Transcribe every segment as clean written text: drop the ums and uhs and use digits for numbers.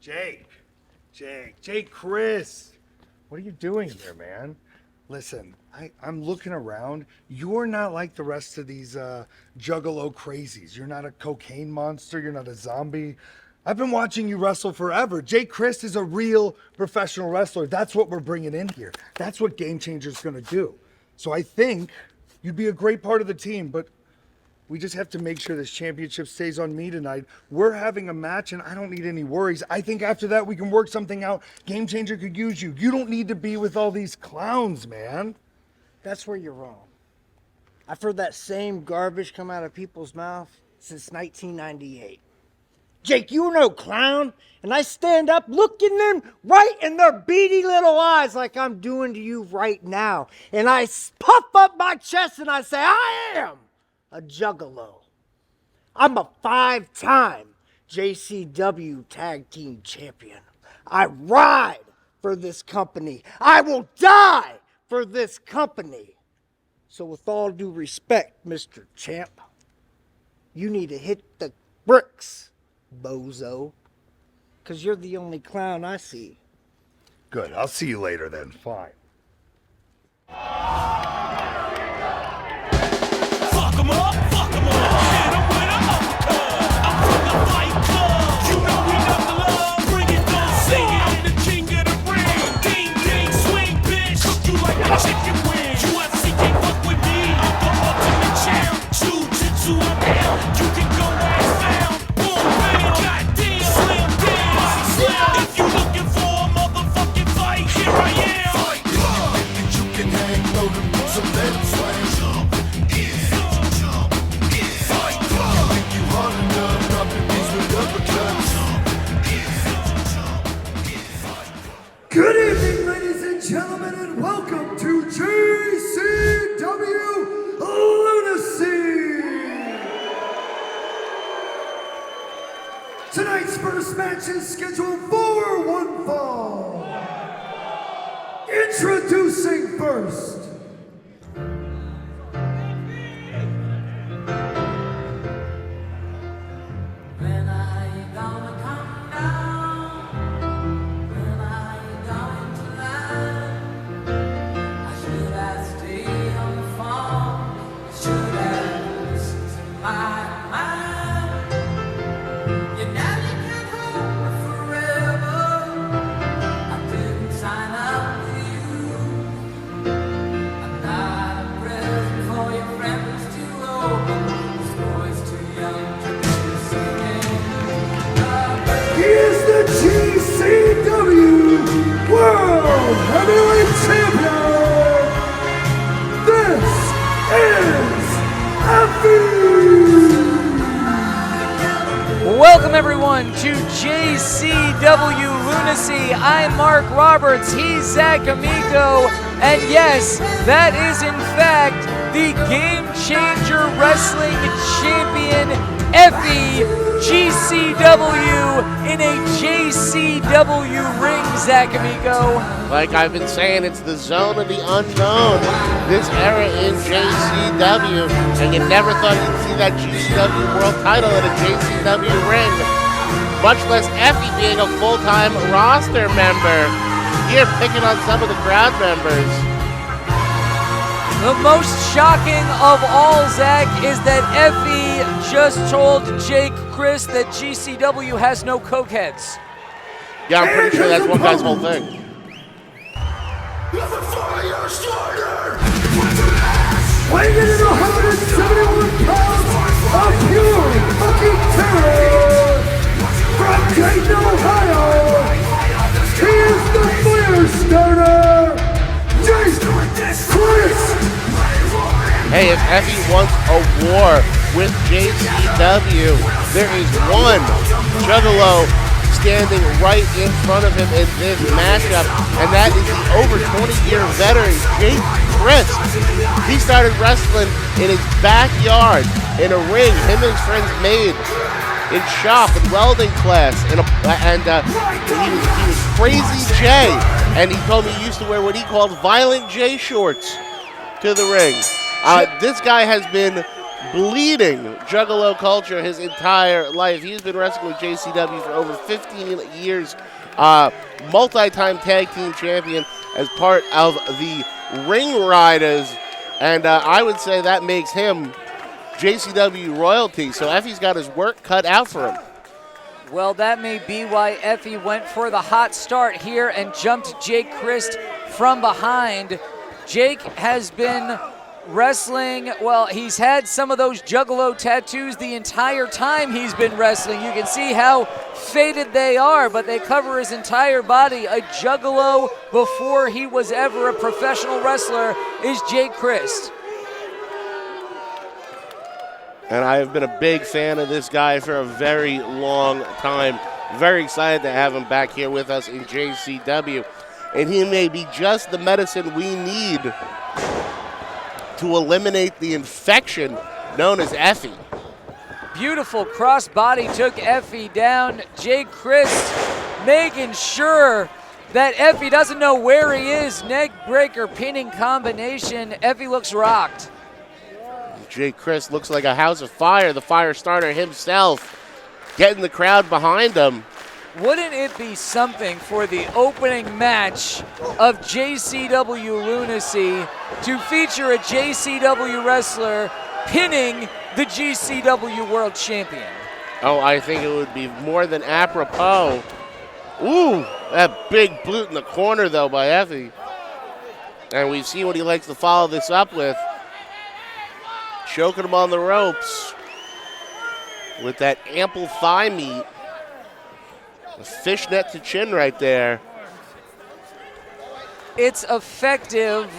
Jake, Crist, what are you doing here, man? Listen, I'm looking around. You're not like the rest of these Juggalo crazies. You're not a cocaine monster. You're not a zombie. I've been watching you wrestle forever. Jake Crist is a real professional wrestler. That's what we're bringing in here. That's what Game Changer's going to do. So I think you'd be a great part of the team, but we just have to make sure this championship stays on me tonight. We're having a match, and I don't need any worries. I think after that, we can work something out. Game Changer could use you. You don't need to be with all these clowns, man. That's where you're wrong. I've heard that same garbage come out of people's mouth since 1998. Jake, you no clown, and I stand up looking them right in their beady little eyes like I'm doing to you right now. And I puff up my chest and I say, I am a Juggalo. I'm a 5-time JCW Tag Team Champion. I ride for this company. I will die for this company. So with all due respect, Mr. Champ, you need to hit the bricks, bozo, because you're the only clown I see. Good, I'll see you later then, fine. Fuck 'em up, hit 'em with an uppercut. I'm from the Fight Club. You know we love the love, bring it on, sing it. I'm the king of the ring. Ding, ding, swing, bitch. Cook you like a chicken wing. UFC can't fuck with me. I'm the ultimate champ. Jiu-jitsu, I'm down. You can go ass down. Boom, bang, goddamn, slam down. If you looking for a motherfucking fight, here I am. Fight Club. You can hang low to put some lead swing. Good evening, ladies and gentlemen, and welcome to JCW Lunacy! Tonight's first match is scheduled for one fall. Introducing first, JCW World Heavyweight Champion. This is Effie. Welcome everyone to JCW Lunacy. I'm Mark Roberts, he's Zach Amico, and yes, that is in fact the Game Changer Wrestling Champion, Effie, GCW in a JCW ring, Zach Amico. Like I've been saying, it's the zone of the unknown, this era in JCW, and you never thought you'd see that GCW World title in a JCW ring, much less Effie being a full-time roster member. Here picking on some of the crowd members. The most shocking of all, Zach, is that Effie just told Jake Crist that GCW has no cokeheads. Yeah, I'm pretty sure that's one guy's whole thing. Weighing in at 171 pounds of pure fucking terror from Dayton, Ohio, he is the fire starter, Jake Crist. Hey, if Effie wants a war with JCW, there is one Juggalo standing right in front of him in this matchup, and that is the over 20-year veteran, Jake Crist. He started wrestling in his backyard in a ring him and his friends made in shop and welding class, he was Crazy Jay, and he told me he used to wear what he called Violent J shorts to the ring. This guy has been bleeding Juggalo culture his entire life. He's been wrestling with JCW for over 15 years. Multi-time tag team champion as part of the Ring Riders. And I would say that makes him JCW royalty. So Effie's got his work cut out for him. Well, that may be why Effie went for the hot start here and jumped Jake Crist from behind. Jake has been wrestling, well, he's had some of those Juggalo tattoos the entire time he's been wrestling. You can see how faded they are, but they cover his entire body. A Juggalo before he was ever a professional wrestler is Jake Crist. And I have been a big fan of this guy for a very long time. Very excited to have him back here with us in JCW. And he may be just the medicine we need to eliminate the infection known as Effie. Beautiful crossbody took Effie down. Jake Crist making sure that Effie doesn't know where he is. Neck breaker pinning combination. Effie looks rocked. Jake Crist looks like a house of fire, the fire starter himself, getting the crowd behind him. Wouldn't it be something for the opening match of JCW Lunacy to feature a JCW wrestler pinning the GCW World Champion? Oh, I think it would be more than apropos. Ooh, that big boot in the corner, though, by Effie. And we've seen what he likes to follow this up with. Choking him on the ropes with that ample thigh meat. A fishnet to chin right there. It's effective,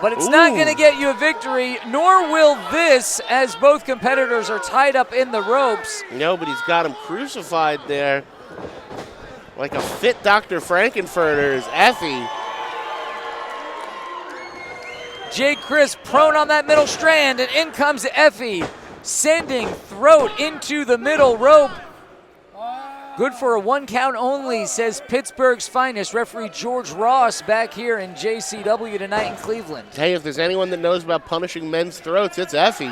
but it's not going to get you a victory, nor will this, as both competitors are tied up in the ropes. No, but he's got him crucified there. Like a fit Dr. Frankenfurter is Effie. Jake Crist prone on that middle strand, and in comes Effie, sending throat into the middle rope. Good for a 1 count only, says Pittsburgh's finest referee George Ross back here in JCW tonight in Cleveland. Hey, if there's anyone that knows about punishing men's throats, it's Effie.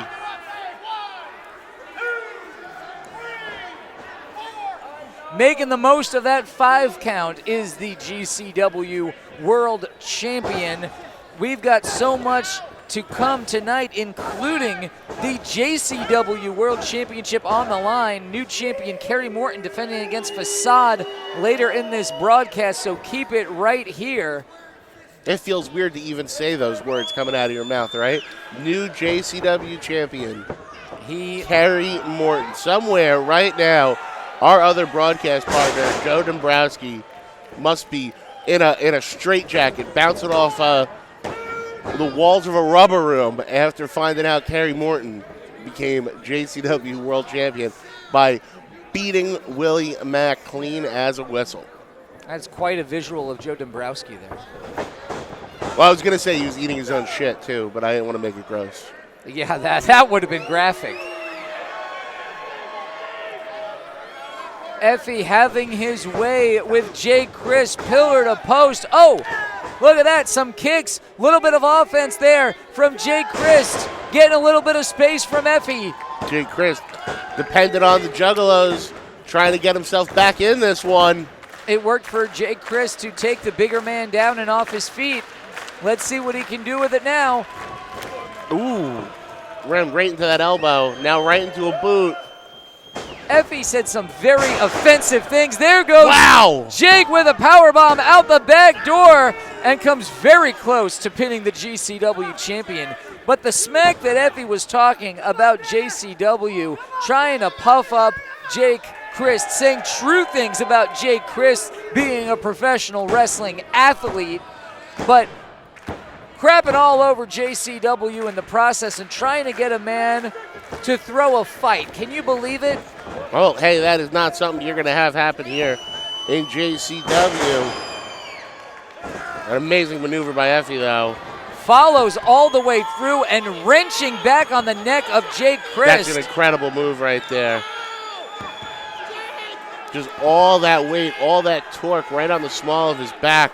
Making the most of that 5 count is the GCW World Champion. We've got so much to come tonight, including the JCW World Championship on the line. New champion Kerry Morton defending against Facade later in this broadcast, so keep it right here. It feels weird to even say those words coming out of your mouth, right? New JCW champion, Kerry Morton. Somewhere right now, our other broadcast partner, Joe Dombrowski, must be in a straitjacket, bouncing off the walls of a rubber room after finding out Kerry Morton became JCW World Champion by beating Willie Mack clean as a whistle. That's quite a visual of Joe Dombrowski there. Well, I was going to say he was eating his own shit too, but I didn't want to make it gross. Yeah, that would have been graphic. Effie having his way with Jake Crist, pillar to post. Oh, look at that, some kicks, little bit of offense there from Jake Crist, getting a little bit of space from Effie. Jake Crist depended on the Juggalos, trying to get himself back in this one. It worked for Jake Crist to take the bigger man down and off his feet. Let's see what he can do with it now. Ooh, ran right into that elbow, now right into a boot. Effie said some very offensive things. There goes wow. Jake with a powerbomb out the back door and comes very close to pinning the GCW champion. But the smack that Effie was talking about JCW, trying to puff up Jake Crist, saying true things about Jake Crist being a professional wrestling athlete, but crapping all over JCW in the process and trying to get a man to throw a fight. Can you believe it? Oh, hey, that is not something you're going to have happen here in JCW. An amazing maneuver by Effie, though. Follows all the way through and wrenching back on the neck of Jake Crist. That's an incredible move right there. Just all that weight, all that torque right on the small of his back.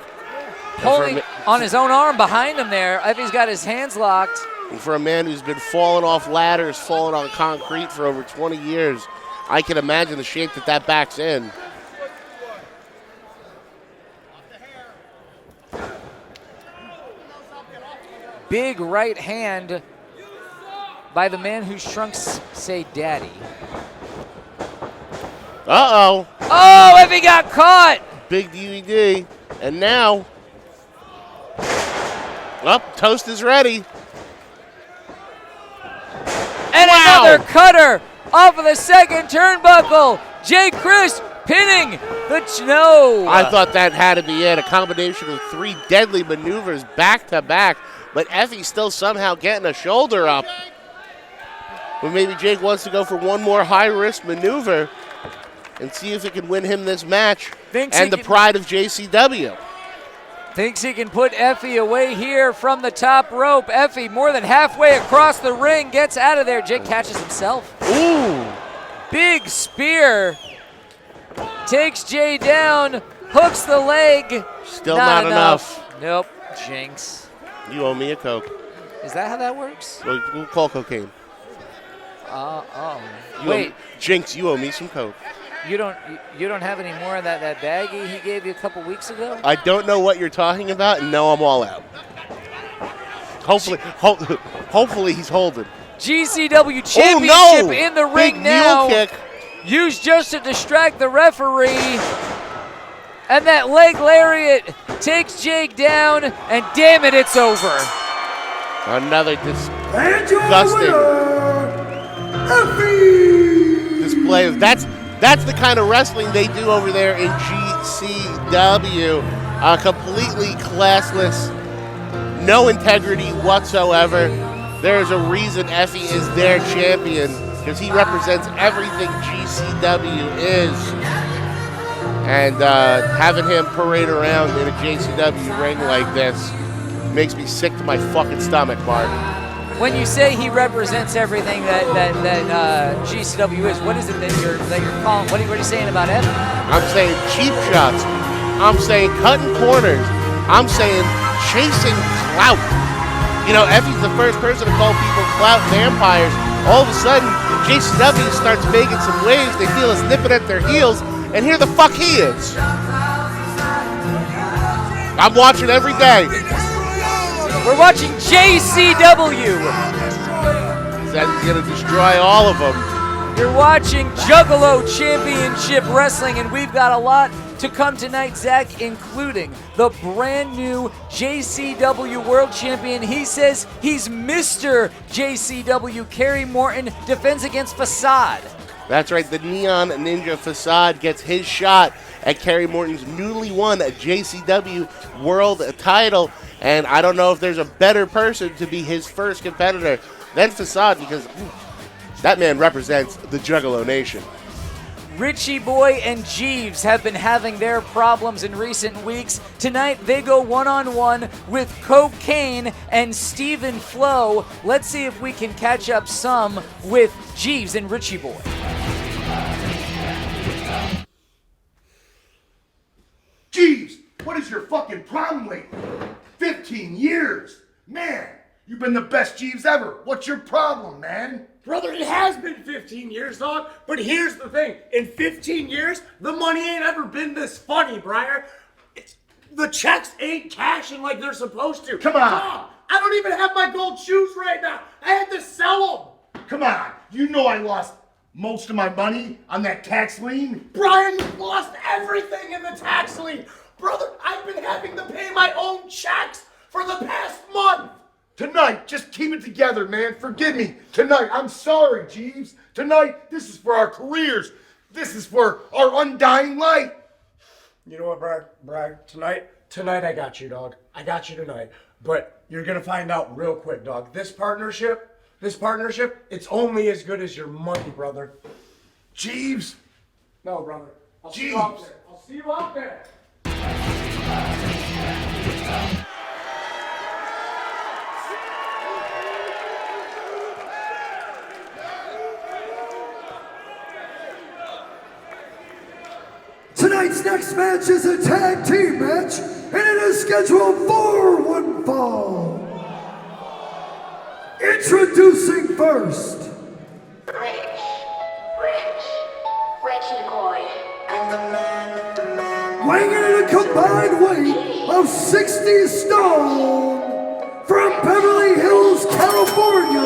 Pulling on his own arm behind him there. Effie's got his hands locked. And for a man who's been falling off ladders, falling on concrete for over 20 years, I can imagine the shape that back's in. Big right hand by the man whose trunks say daddy. Uh-oh. Oh, Effie got caught. Big DVD. And now, toast is ready. And Wow. another cutter off of the second turnbuckle. Jay Crist pinning the no. I thought that had to be it. A combination of 3 deadly maneuvers back to back. But Effie's still somehow getting a shoulder up. But maybe Jake wants to go for one more high-risk maneuver and see if it can win him this match. And the pride of JCW. Thinks he can put Effie away here from the top rope. Effie more than halfway across the ring, gets out of there. Jake catches himself. Ooh. Big spear. Takes Jay down, hooks the leg. Still not enough. Nope, jinx. You owe me a Coke. Is that how that works? We'll call cocaine. Wait, Jinx, you owe me some Coke. you don't have any more of that baggie he gave you a couple weeks ago? I don't know what you're talking about, and no, I'm all out. Hopefully he's holding. GCW Championship in the ring Big now. Mule kick. Used just to distract the referee. And that leg lariat takes Jake down, and damn it, it's over. Another And your disgusting winner, Effie! display of that's the kind of wrestling they do over there in GCW. Completely classless, no integrity whatsoever. There's a reason Effie is their champion, because he represents everything GCW is. And having him parade around in a JCW ring like this makes me sick to my fucking stomach, Mark. When you say he represents everything that GCW is, what is it that you're calling? What are you saying about Effie? I'm saying cheap shots. I'm saying cutting corners. I'm saying chasing clout. You know, Effie's the first person to call people clout vampires. All of a sudden, JCW starts making some waves. They feel us nipping at their heels, and here the fuck he is. I'm watching every day. We're watching JCW. He's going to destroy all of them. You're watching Juggalo Championship Wrestling, and we've got a lot to come tonight, Zach, including the brand new JCW World Champion. He says he's Mr. JCW. Kerry Morton defends against Facade. That's right, the Neon Ninja Facade gets his shot at Kerry Morton's newly won JCW World title. And I don't know if there's a better person to be his first competitor than Facade, because that man represents the Juggalo Nation. Richie Boy and Jeeves have been having their problems in recent weeks. Tonight, they go one-on-one with Cocaine and Stephen Flo. Let's see if we can catch up some with Jeeves and Richie Boy. Jeeves, what is your fucking problem lately? 15 years. Man, you've been the best Jeeves ever. What's your problem, man? Brother, it has been 15 years, dog. But here's the thing. In 15 years, the money ain't ever been this funny, Briar. The checks ain't cashing like they're supposed to. Come on. Dog, I don't even have my gold shoes right now. I had to sell them. Come on. You know I lost most of my money on that tax lien. Brian, you lost everything in the tax lien. Brother, I've been having to pay my own checks for the past month. Tonight, just keep it together, man. Forgive me. Tonight, I'm sorry, Jeeves. Tonight, this is for our careers. This is for our undying light. You know what, Bragg? Tonight I got you, dog. I got you tonight. But you're gonna find out real quick, dog. This partnership, it's only as good as your money, brother. Jeeves. No, brother. I'll see you out Jeeves. there. I'll see you out there. Tonight's next match is a tag team match, and it is scheduled for one fall. Introducing first, Richie Boy. weighing in at a combined weight of 60 stone, from Beverly Hills, California,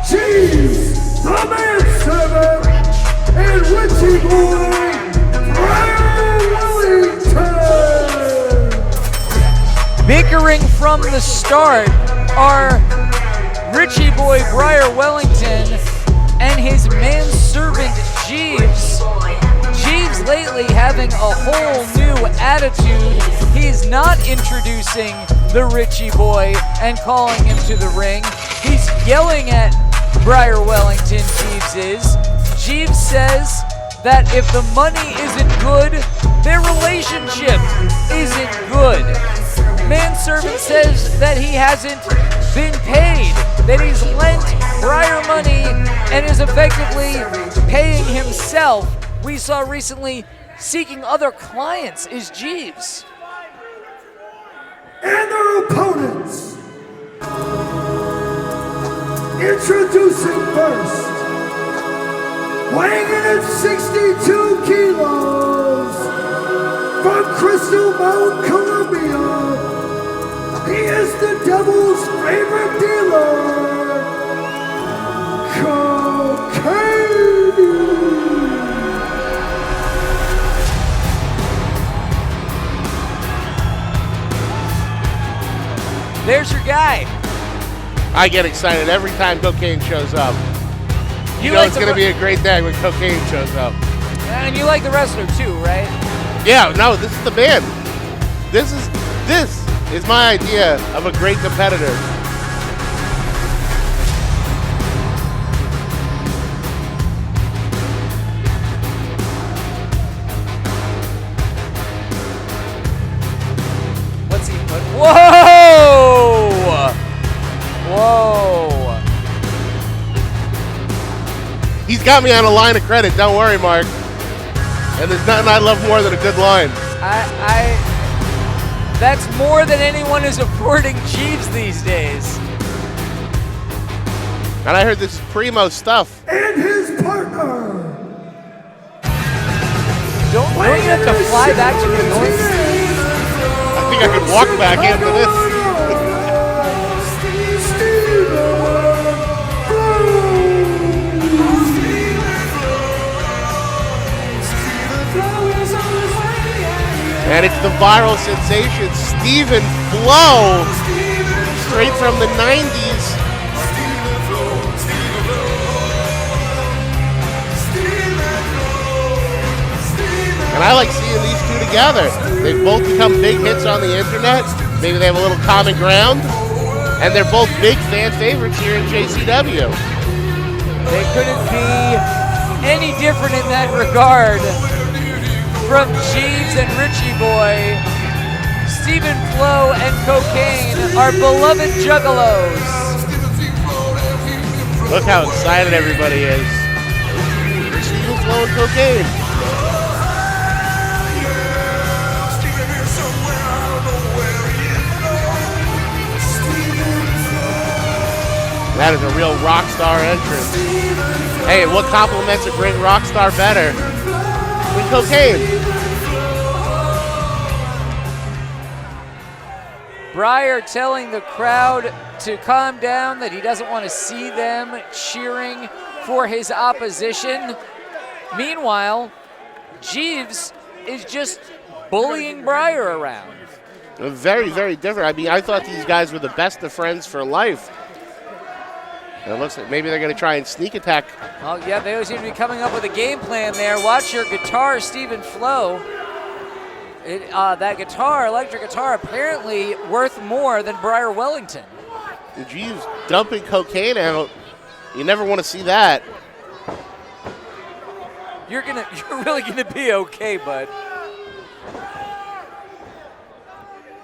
Jeeves, the manservant, and Richie Boy, Brian Wellington. Bickering from the start are Richie Boy Briar Wellington and his manservant Jeeves. Jeeves lately having a whole new attitude. He's not introducing the Richie Boy and calling him to the ring. He's yelling at Briar Wellington, Jeeves is. Jeeves says that if the money isn't good, their relationship isn't good. Manservant says that he hasn't been paid, that he's lent Briar money and is effectively paying himself. We saw recently seeking other clients is Jeeves. And their opponents. Introducing first, weighing in at 62 kilos, from Crystal Mountain, Columbia, he is the devil's favorite dealer, Cocaine. There's your guy. I get excited every time Cocaine shows up. You know like it's the going to be a great day when Cocaine shows up. And you like the wrestler too, right? Yeah, no, this is the man. This is my idea of a great competitor. What's he put? Whoa! Whoa! He's got me on a line of credit, don't worry, Mark. And there's nothing I love more than a good line. That's more than anyone is affording Jeeves these days. And I heard this is primo stuff. And his partner. Don't you have to fly back to New York? I think I could walk back after this. And it's the viral sensation, Stephen Flo, straight from the 90s. And I like seeing these two together. They've both become big hits on the internet. Maybe they have a little common ground. And they're both big fan favorites here in JCW. They couldn't be any different in that regard. From Jeeves and Richie Boy, Stephen Flo and Cocaine are beloved juggalos. Look how excited everybody is. Stephen Flo and Cocaine. That is a real rock star entrance. Hey, what compliments a great rock star better than Cocaine? Briar telling the crowd to calm down, that he doesn't want to see them cheering for his opposition. Meanwhile, Jeeves is just bullying Briar around. Very, very different. I mean, I thought these guys were the best of friends for life. And it looks like maybe they're going to try and sneak attack. Oh, yeah, they always seem to be coming up with a game plan there. Watch your guitar, Stephen Flo. That guitar, electric guitar, apparently worth more than Briar Wellington. Jeeves dumping Cocaine out. You never want to see that. You're really gonna be okay, bud.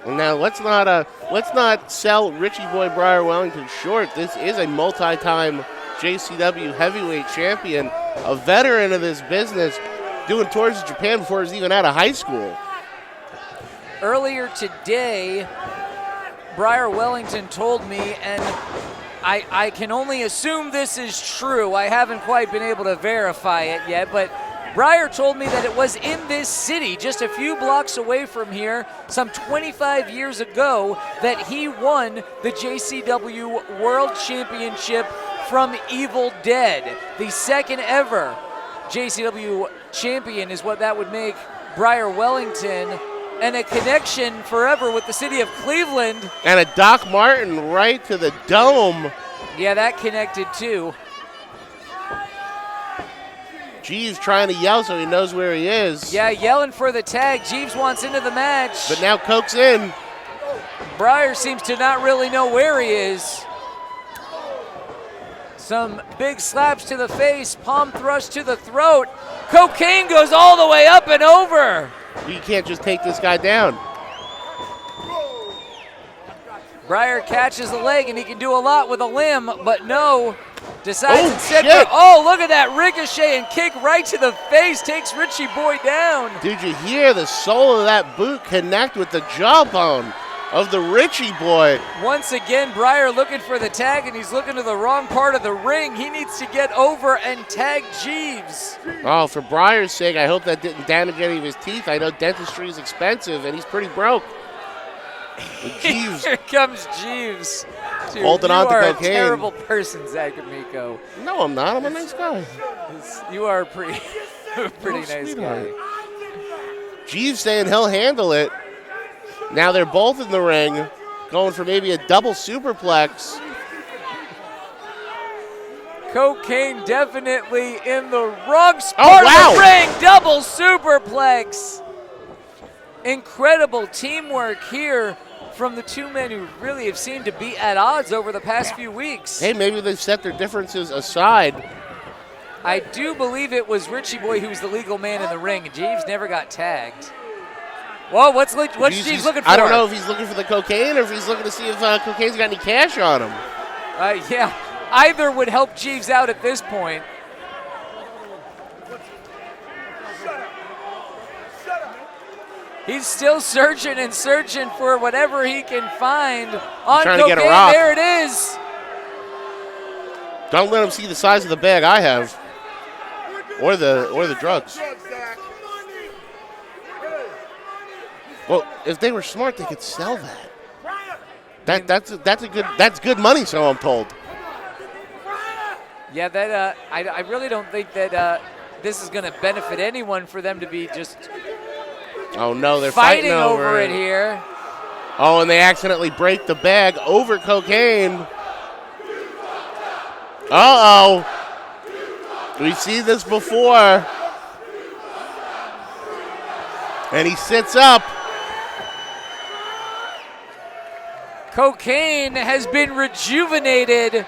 And now let's not sell Richie Boy Briar Wellington short. This is a multi-time JCW heavyweight champion, a veteran of this business, doing tours in Japan before he was even out of high school. Earlier today, Briar Wellington told me, and I can only assume this is true. I haven't quite been able to verify it yet, but Briar told me that it was in this city, just a few blocks away from here, some 25 years ago, that he won the JCW World Championship from Evil Dead. The second ever JCW champion is what that would make Briar Wellington, and a connection forever with the city of Cleveland. And a Doc Martin right to the dome. Yeah, that connected too. Jeeves trying to yell so he knows where he is. Yeah, yelling for the tag. Jeeves wants into the match. But now Coke's in. Briar seems to not really know where he is. Some big slaps to the face, palm thrust to the throat. Cocaine goes all the way up and over. You can't just take this guy down. Briar catches the leg, and he can do a lot with a limb, but no. Decides Oh, instead shit. oh, look at that ricochet and kick right to the face. Takes Richie Boy down. Did you hear the sole of that boot connect with the jawbone of the Richie Boy? Once again, Briar looking for the tag, and he's looking to the wrong part of the ring. He needs to get over and tag Jeeves. Oh, for Briar's sake, I hope that didn't damage any of his teeth. I know dentistry is expensive, and he's pretty broke. Jeeves. Here comes Jeeves. Dude, Holding on to you are cocaine. a terrible person, Zach Amico. No, I'm not. I'm a nice guy. You are a pretty nice guy. sweetheart. Jeeves saying he'll handle it. Now they're both in the ring, going for maybe a double superplex. Cocaine definitely in the wrong spot wow. of the ring. Double superplex. Incredible teamwork here from the two men who really have seemed to be at odds over the past few weeks. Hey, maybe they've set their differences aside. I do believe it was Richie Boy who was the legal man in the ring, and Jeeves never got tagged. Whoa, what's Jeeves looking for? I don't know if he's looking for the cocaine or if he's looking to see if cocaine's got any cash on him. Yeah, either would help Jeeves out at this point. He's still searching and searching for whatever he can find on trying to cocaine. get a rock. There it is. Don't let him see the size of the bag I have, or the drugs. Well, if they were smart, they could sell that. That's good money, so I'm told. Yeah, that I really don't think that this is going to benefit anyone for them to be just Oh no, they're fighting fighting over it here. Oh, and they accidentally break the bag over cocaine. Uh-oh. We've seen this before. And he sits up. Cocaine has been rejuvenated.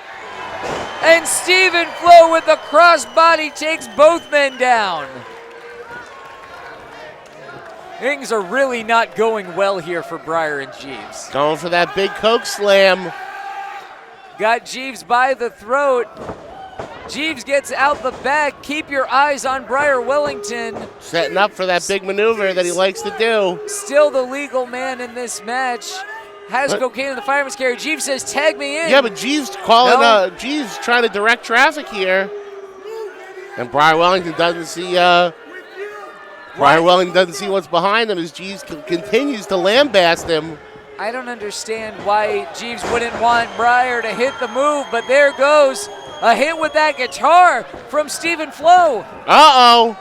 And Stephen Flo with the crossbody takes both men down. Things are really not going well here for Briar and Jeeves. Going for that big coke slam. Got Jeeves by the throat. Jeeves gets out the back. Keep your eyes on Briar Wellington. Setting up for that big maneuver that he likes to do. Still the legal man in this match. Has cocaine in the fireman's carry. Jeeves says, tag me in. Yeah, but Jeeves calling, Jeeves trying to direct traffic here. And Briar Wellington doesn't see, Briar Wellington doesn't see what's behind him as Jeeves continues to lambast him. I don't understand why Jeeves wouldn't want Briar to hit the move, but there goes a hit with that guitar from Stephen Flo. Uh-oh.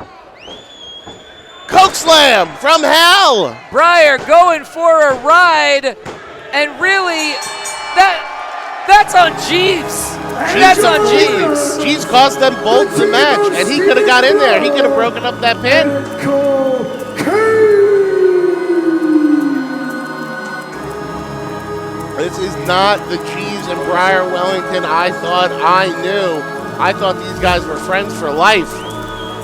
Coke slam from hell. Briar going for a ride, and really, that's on Jeeves. That's on Jeeves. Jeeves cost them both the match, and he could have got in there. He could have broken up that pin. This is not the Jeeves and Briar Wellington I thought I knew. I thought these guys were friends for life.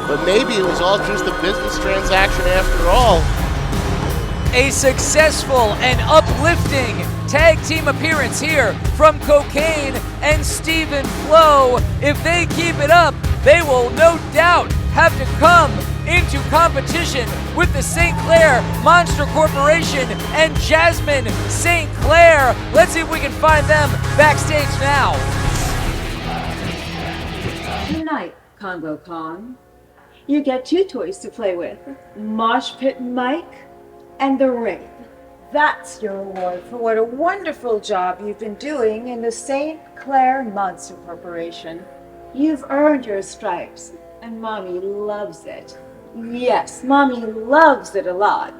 But maybe it was all just a business transaction after all. A successful and uplifting tag team appearance here from Cocaine and Stephen Flo. If they keep it up, they will no doubt have to come into competition with the St. Clair Monster Corporation and Jasmine St. Clair. Let's see if we can find them backstage now. Tonight, Congo Kong, you get 2 toys to play with, Mosh Pit Mike and the Rave. That's your reward for what a wonderful job you've been doing in the St. Clair Monster Corporation. You've earned your stripes, and Mommy loves it. Yes, Mommy loves it a lot.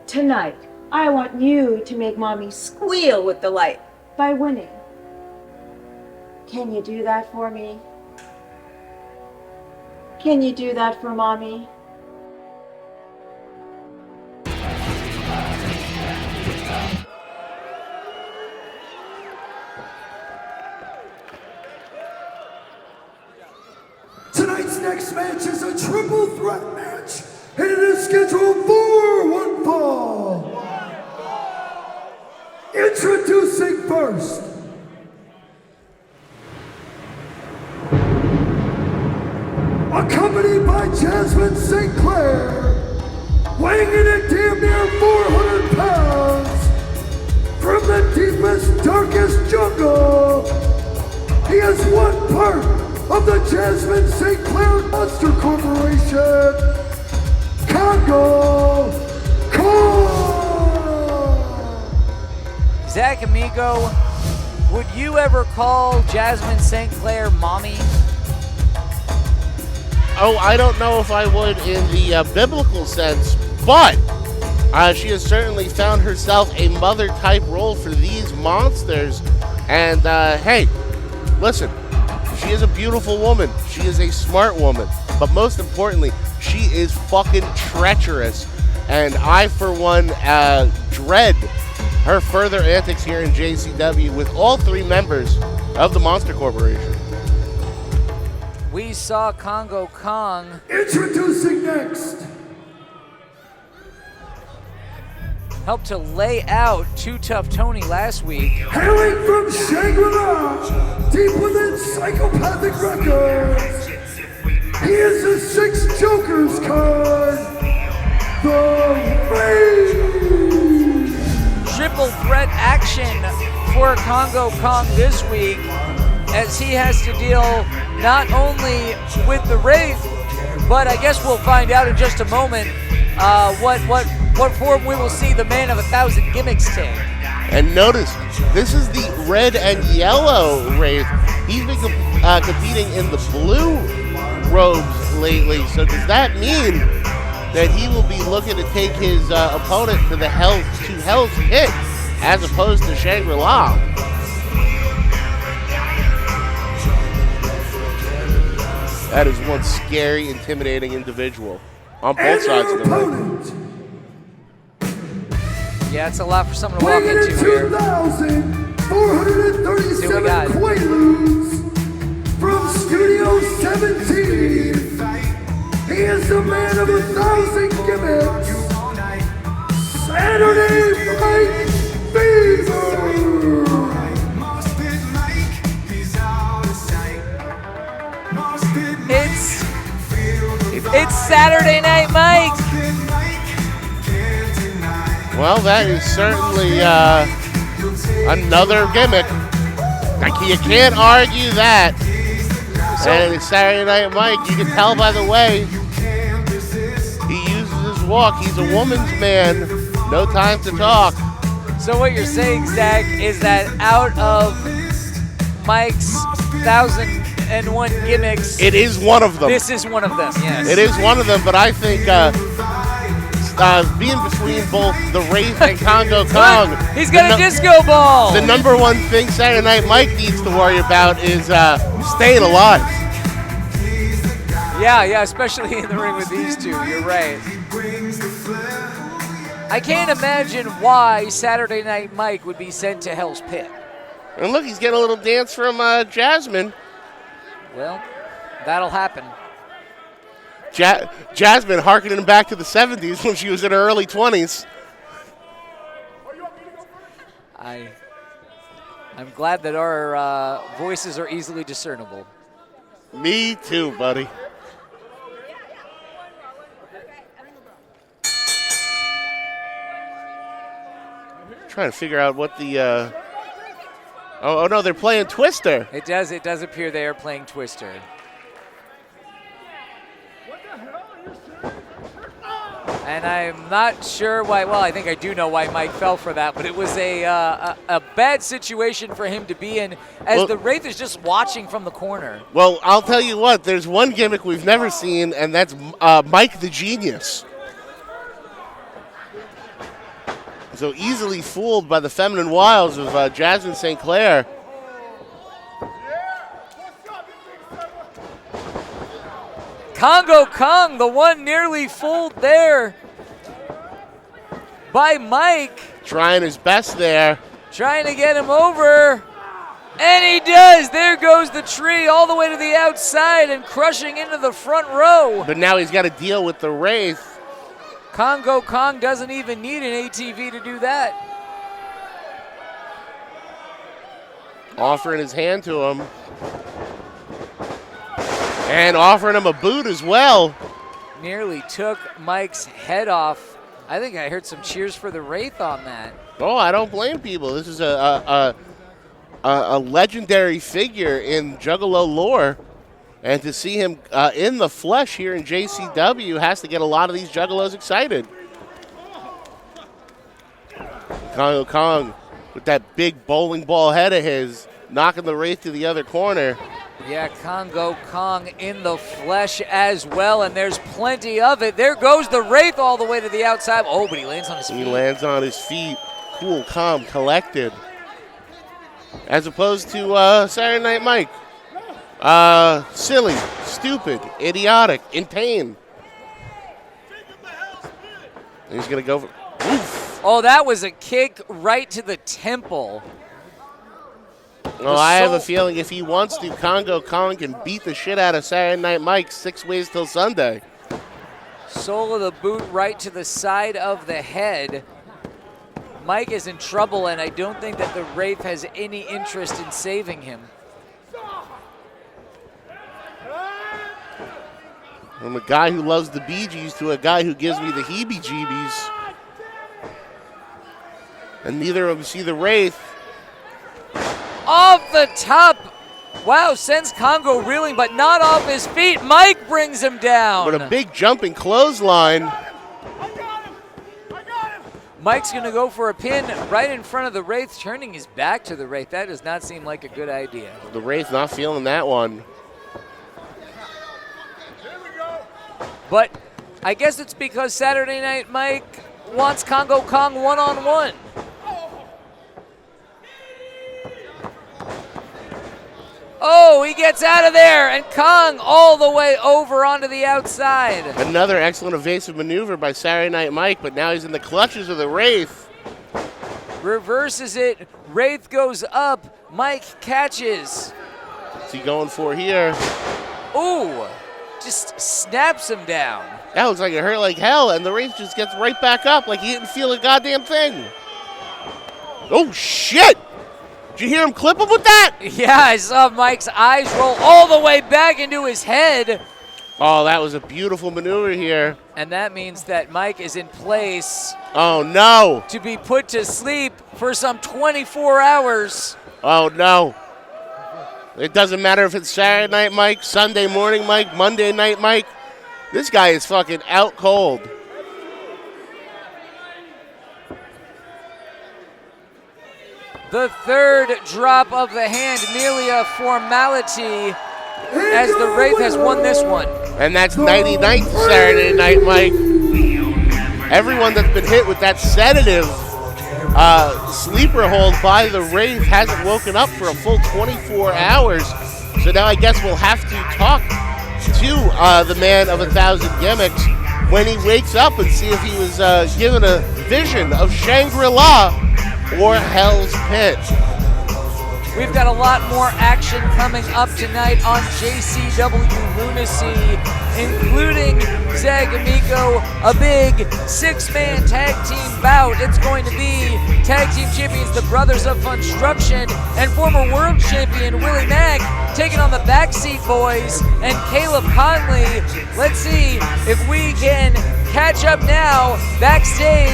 Tonight, I want you to make Mommy squeal with delight by winning. Can you do that for me? Can you do that for Mommy? Tonight's next match is a triple threat match, and it is scheduled for 1 fall. Introducing first, accompanied by Jasmine St. Clair, weighing in at damn near 400 pounds, from the deepest, darkest jungle, he is one part of the Jasmine St. Clair Monster Corporation, Congo Kong! Zach Amigo, would you ever call Jasmine St. Clair mommy? Oh, I don't know if I would in the biblical sense, but she has certainly found herself a mother-type role for these monsters. And, hey, listen, she is a beautiful woman. She is a smart woman. But most importantly, she is fucking treacherous. And I, for one, dread her further antics here in JCW with all 3 members of the Monster Corporation. We saw Congo Kong. Introducing next, Help to lay out Too Tough Tony last week. hailing from Shangri-La, deep within psychopathic records, he is a 6 Jokers card, the Rave. Triple threat action for Congo Kong this week, as he has to deal not only with the Rave, but I guess we'll find out in just a moment what form we will see the man of 1,000 gimmicks take. And notice, this is the red and yellow Rave. He's been competing in the blue robes lately. So does that mean that he will be looking to take his opponent to Hell's Pit as opposed to Shangri-La? That is one scary, intimidating individual on both sides of the ring. Yeah, it's a lot for someone to walk into here. 2,437 Quaaludes from Studio 17. He is the man of 1,000 gimmicks. Saturday Night Fever. It's Saturday Night Mike. Well, that is certainly another gimmick. You can't argue that. And it's Saturday Night Mike. You can tell by the way he uses his walk. He's a woman's man. No time to talk. So what you're saying, Zach, is that out of Mike's 1,001 gimmicks, it is one of them. This is one of them, yes. It is one of them, but I think being between both the Rave and Congo Kong. He's got a disco ball. The number one thing Saturday Night Mike needs to worry about is staying alive. Yeah, especially in the ring with these two. You're right. I can't imagine why Saturday Night Mike would be sent to Hell's Pit. And look, he's getting a little dance from Jasmine. Well, that'll happen. Jasmine harkening back to the 70s when she was in her early 20s. I'm glad that our voices are easily discernible. Me too, buddy. trying to figure out what the. Oh no, they're playing Twister. It does appear they are playing Twister. And I'm not sure why. Well, I think I do know why Mike fell for that, but it was a bad situation for him to be in, as the Wraith is just watching from the corner. Well, I'll tell you what. There's one gimmick we've never seen, and that's Mike the Genius. So easily fooled by the feminine wiles of Jasmine St. Clair. Congo Kong, the one nearly fooled there by Mike. Trying his best there. Trying to get him over. And he does. There goes the tree all the way to the outside and crushing into the front row. But now he's got to deal with the Wraith. Congo Kong doesn't even need an ATV to do that. Offering his hand to him. And offering him a boot as well. Nearly took Mike's head off. I think I heard some cheers for the Wraith on that. Oh, I don't blame people. This is a legendary figure in Juggalo lore. And to see him in the flesh here in JCW has to get a lot of these Juggalos excited. Congo Kong with that big bowling ball head of his, knocking the Wraith to the other corner. Yeah, Congo Kong in the flesh as well, and there's plenty of it. There goes the Wraith all the way to the outside. Oh, but he lands on his feet. He lands on his feet. Cool, calm, collected. As opposed to Saturday Night Mike. Silly, stupid, idiotic, in pain. And he's going to go for... Oof. Oh, that was a kick right to the temple. Well, I have a feeling if he wants to, Congo Kong can beat the shit out of Saturday Night Mike 6 ways till Sunday. Sole of the boot right to the side of the head. Mike is in trouble, and I don't think that the Wraith has any interest in saving him. From a guy who loves the Bee Gees to a guy who gives me the heebie-jeebies. And neither of them see the Wraith. Off the top. Wow, sends Congo reeling, but not off his feet. Mike brings him down. But a big jumping clothesline. Mike's going to go for a pin right in front of the Wraith, turning his back to the Wraith. That does not seem like a good idea. The Wraith not feeling that one. But I guess it's because Saturday Night Mike wants Congo Kong one-on-one. Oh, he gets out of there, and Kong all the way over onto the outside. Another excellent evasive maneuver by Saturday Night Mike, but now he's in the clutches of the Wraith. Reverses it. Wraith goes up. Mike catches. What's he going for here? Ooh, just snaps him down. That looks like it hurt like hell, and the Wraith just gets right back up like he didn't feel a goddamn thing. Oh, shit! Did you hear him clip him with that? Yeah, I saw Mike's eyes roll all the way back into his head. Oh, that was a beautiful maneuver here. And that means that Mike is in place. Oh, no. To be put to sleep for some 24 hours. Oh, no. It doesn't matter if it's Saturday Night Mike, Sunday morning Mike, Monday night Mike. This guy is fucking out cold. The third drop of the hand, merely a formality, as the Wraith has won this one. And that's 99th Saturday Night Mike. Everyone that's been hit with that sedative sleeper hold by the Rave hasn't woken up for a full 24 hours. So now I guess we'll have to talk to the man of 1,000 gimmicks when he wakes up and see if he was given a vision of Shangri-La or Hell's Pit. We've got a lot more action coming up tonight on JCW Lunacy, including Zagamico, a big six-man tag team bout. It's going to be tag team champions, the Brothers of Construction, and former world champion Willie Mack taking on the Backseat Boys and Caleb Connley. Let's see if we can catch up now backstage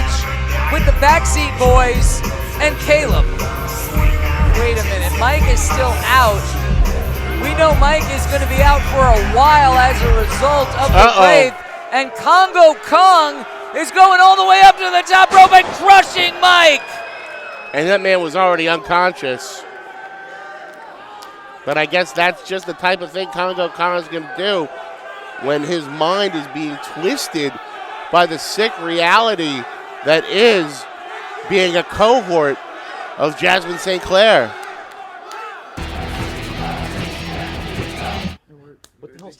with the Backseat Boys and Caleb. Wait a minute, Mike is still out. We know Mike is going to be out for a while as a result of the Rave. And Congo Kong is going all the way up to the top rope and crushing Mike. And that man was already unconscious. But I guess that's just the type of thing Congo Kong is going to do when his mind is being twisted by the sick reality that is being a cohort of Jasmine St. Clair.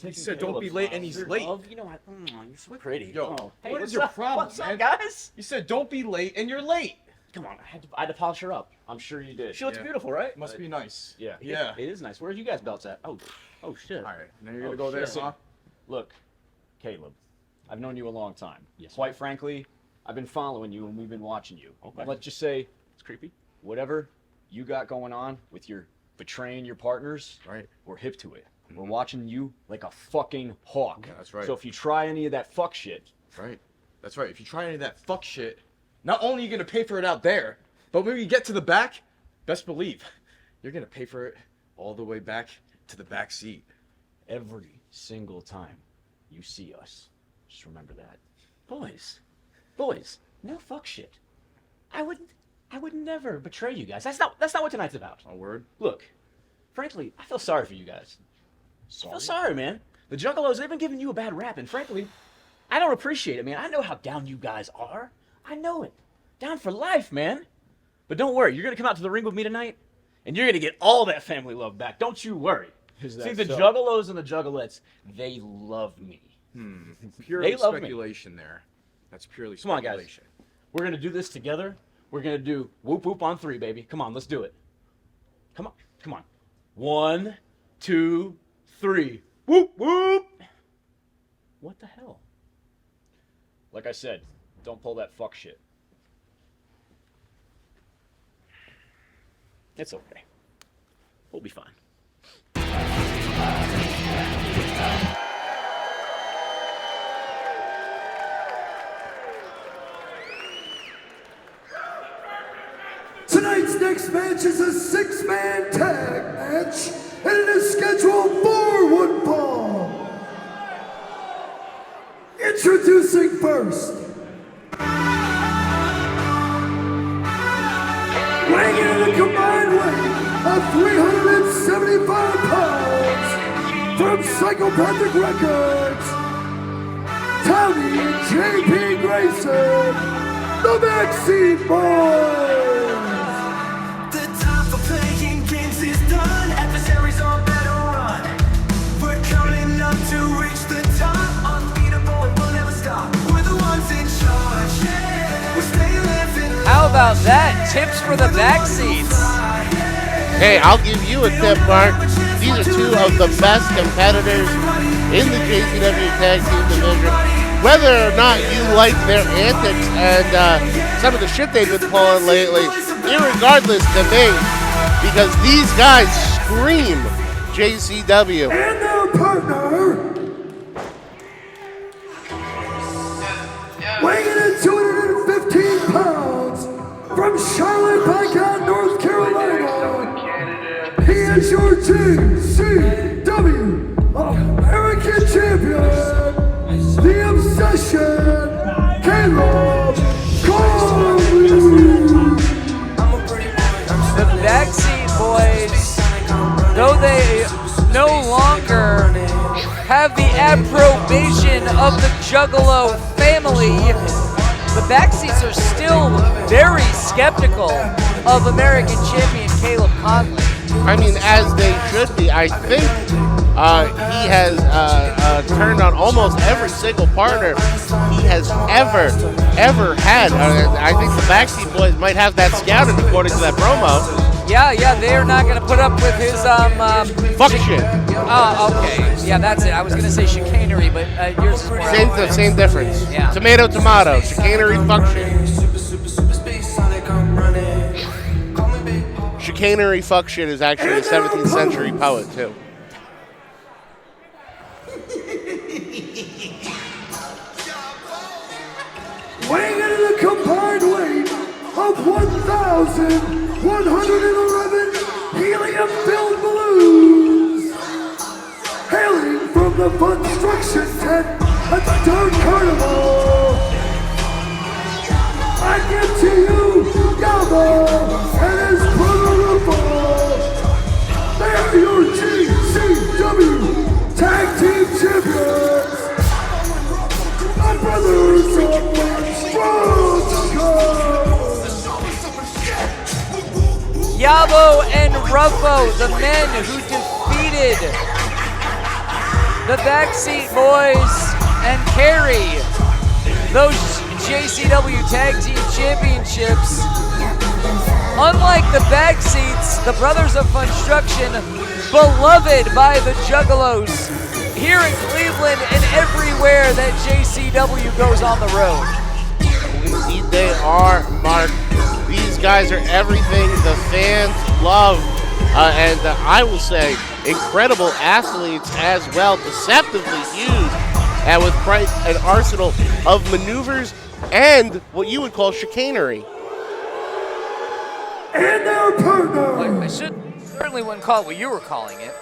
He said don't be late, and he's late. You know what? You're so pretty. Yo, hey, what is your problem, what's man? up, guys? You said don't be late, and you're late. Come on, I had to polish her up. I'm sure you did. She looks beautiful, right? Must be nice. Yeah. Yeah. It is nice. Where's you guys' belts at? Oh shit. All right, now you're gonna go there, huh? Look, Caleb, I've known you a long time. Yes. Quite frankly, I've been following you and we've been watching you. Okay. Let's just say, It's creepy. whatever you got going on with your betraying your partners, Right. we're hip to it. We're watching you like a fucking hawk. Yeah, that's right. So if you try any of that fuck shit, Right. That's right. If you try any of that fuck shit, not only are you gonna pay for it out there, but when you get to the back, best believe you're gonna pay for it all the way back to the back seat. every single time you see us, just remember that. Boys, no fuck shit. I would never betray you guys. That's not what tonight's about. A word. Look, frankly, I feel sorry for you guys. I feel sorry, man. The Juggalos, they've been giving you a bad rap, and frankly, I don't appreciate it, man. I know how down you guys are. I know it. Down for life, man. But don't worry, you're gonna come out to the ring with me tonight, and you're gonna get all that family love back. Don't you worry. Is that See, the so? Juggalos and the Juggalettes, they love me. Purely They love me. speculation there. That's purely Come on, guys. speculation. We're gonna do this together. We're gonna do whoop whoop on 3, baby. Come on, let's do it. Come on. 1, 2, 3. Whoop whoop. What the hell? Like I said, don't pull that fuck shit. It's okay. We'll be fine. Tonight's next match is a 6-man tag match, and it is scheduled for 1 fall. Introducing first, weighing in a combined weight of 375 pounds, from Psychopathic Records, Tony and JP Grayson, the Backseat Boys. The time for playing games is done. Adversaries on battle run. We're coming up to reach the top. Unbeatable, we'll never stop. We're the ones in charge. Yeah. We're staying living. How about that? Tips for the backseats. Hey, I'll give you a tip, Mark. These are two of the best competitors in the JCW Tag Team Division. Whether or not you like their antics and some of the shit they've been pulling lately, irregardless to me, because these guys scream JCW. And their partner, weighing in at 215 pounds, from Charlotte, North Carolina, he is your JCW American Champion, the Obsession, Caleb Connley. The Backseat Boys, though they no longer have the approbation of the Juggalo family, the Backseats are still very skeptical of American champion Caleb Connley. I mean, as they should be. I think he has turned on almost every single partner he has ever had. I think the Backseat Boys might have that scouted according to that promo. Yeah, they are not going to put up with his Fuck shit. Oh, okay. Yeah, that's it. I was going to say chicanery, but yours is more Same difference. Yeah. Tomato, chicanery, fuck shit. Chicanery, fuck shit is actually a 17th century poet too. Weighing in at a combined weight of of 1,111 helium-filled balloons, hailing from the construction tent at the Dark Carnival. I give to you Yabo and his brother Rufo. They are your JCW Tag Team Champions. My brothers of Yabo and Rufo, the men who defeated the Backseat Boys and carry those JCW Tag Team Championships. Unlike the Backseats, the Brothers of Construction, beloved by the Juggalos here in Cleveland and everywhere that JCW goes on the road. Indeed they are, Mark. These guys are everything the fans love. And I will say, incredible athletes as well, deceptively huge, and with quite an arsenal of maneuvers and what you would call chicanery. And their partner, I certainly wouldn't call it what you were calling it.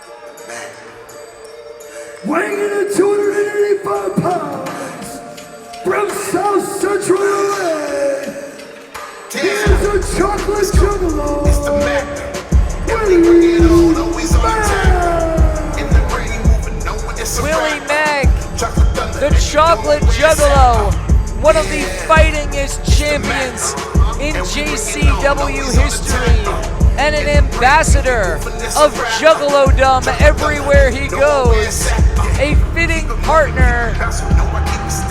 weighing in at 285 pounds, from South Central LA, he is a chocolate juggalo. It's the Mac. Willie Mack, the chocolate juggalo, one of the fightingest champions in JCW history, and an ambassador of Juggalodom everywhere he goes. A fitting partner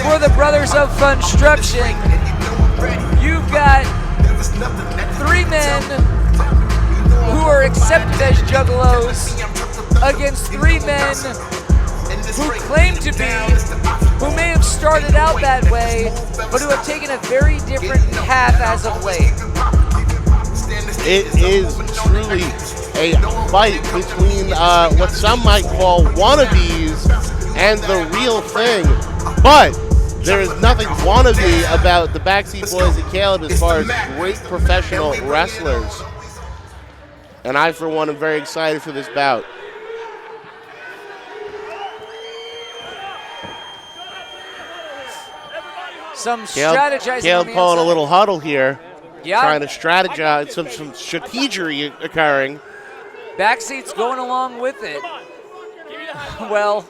for the Brothers of Construction. You've got three men who are accepted as Juggalos against three men who claim to be, who may have started out that way, but who have taken a very different path as of late. It is truly a fight between what some might call wannabes and the real thing. But there is nothing wannabe about the Backseat Boys and Caleb as far as great professional wrestlers. And I, for one, am very excited for this bout. Some strategizing. Caleb calling a little huddle here. Yeah. Trying to strategize, some strategery occurring. Backseat's going along with it. Well,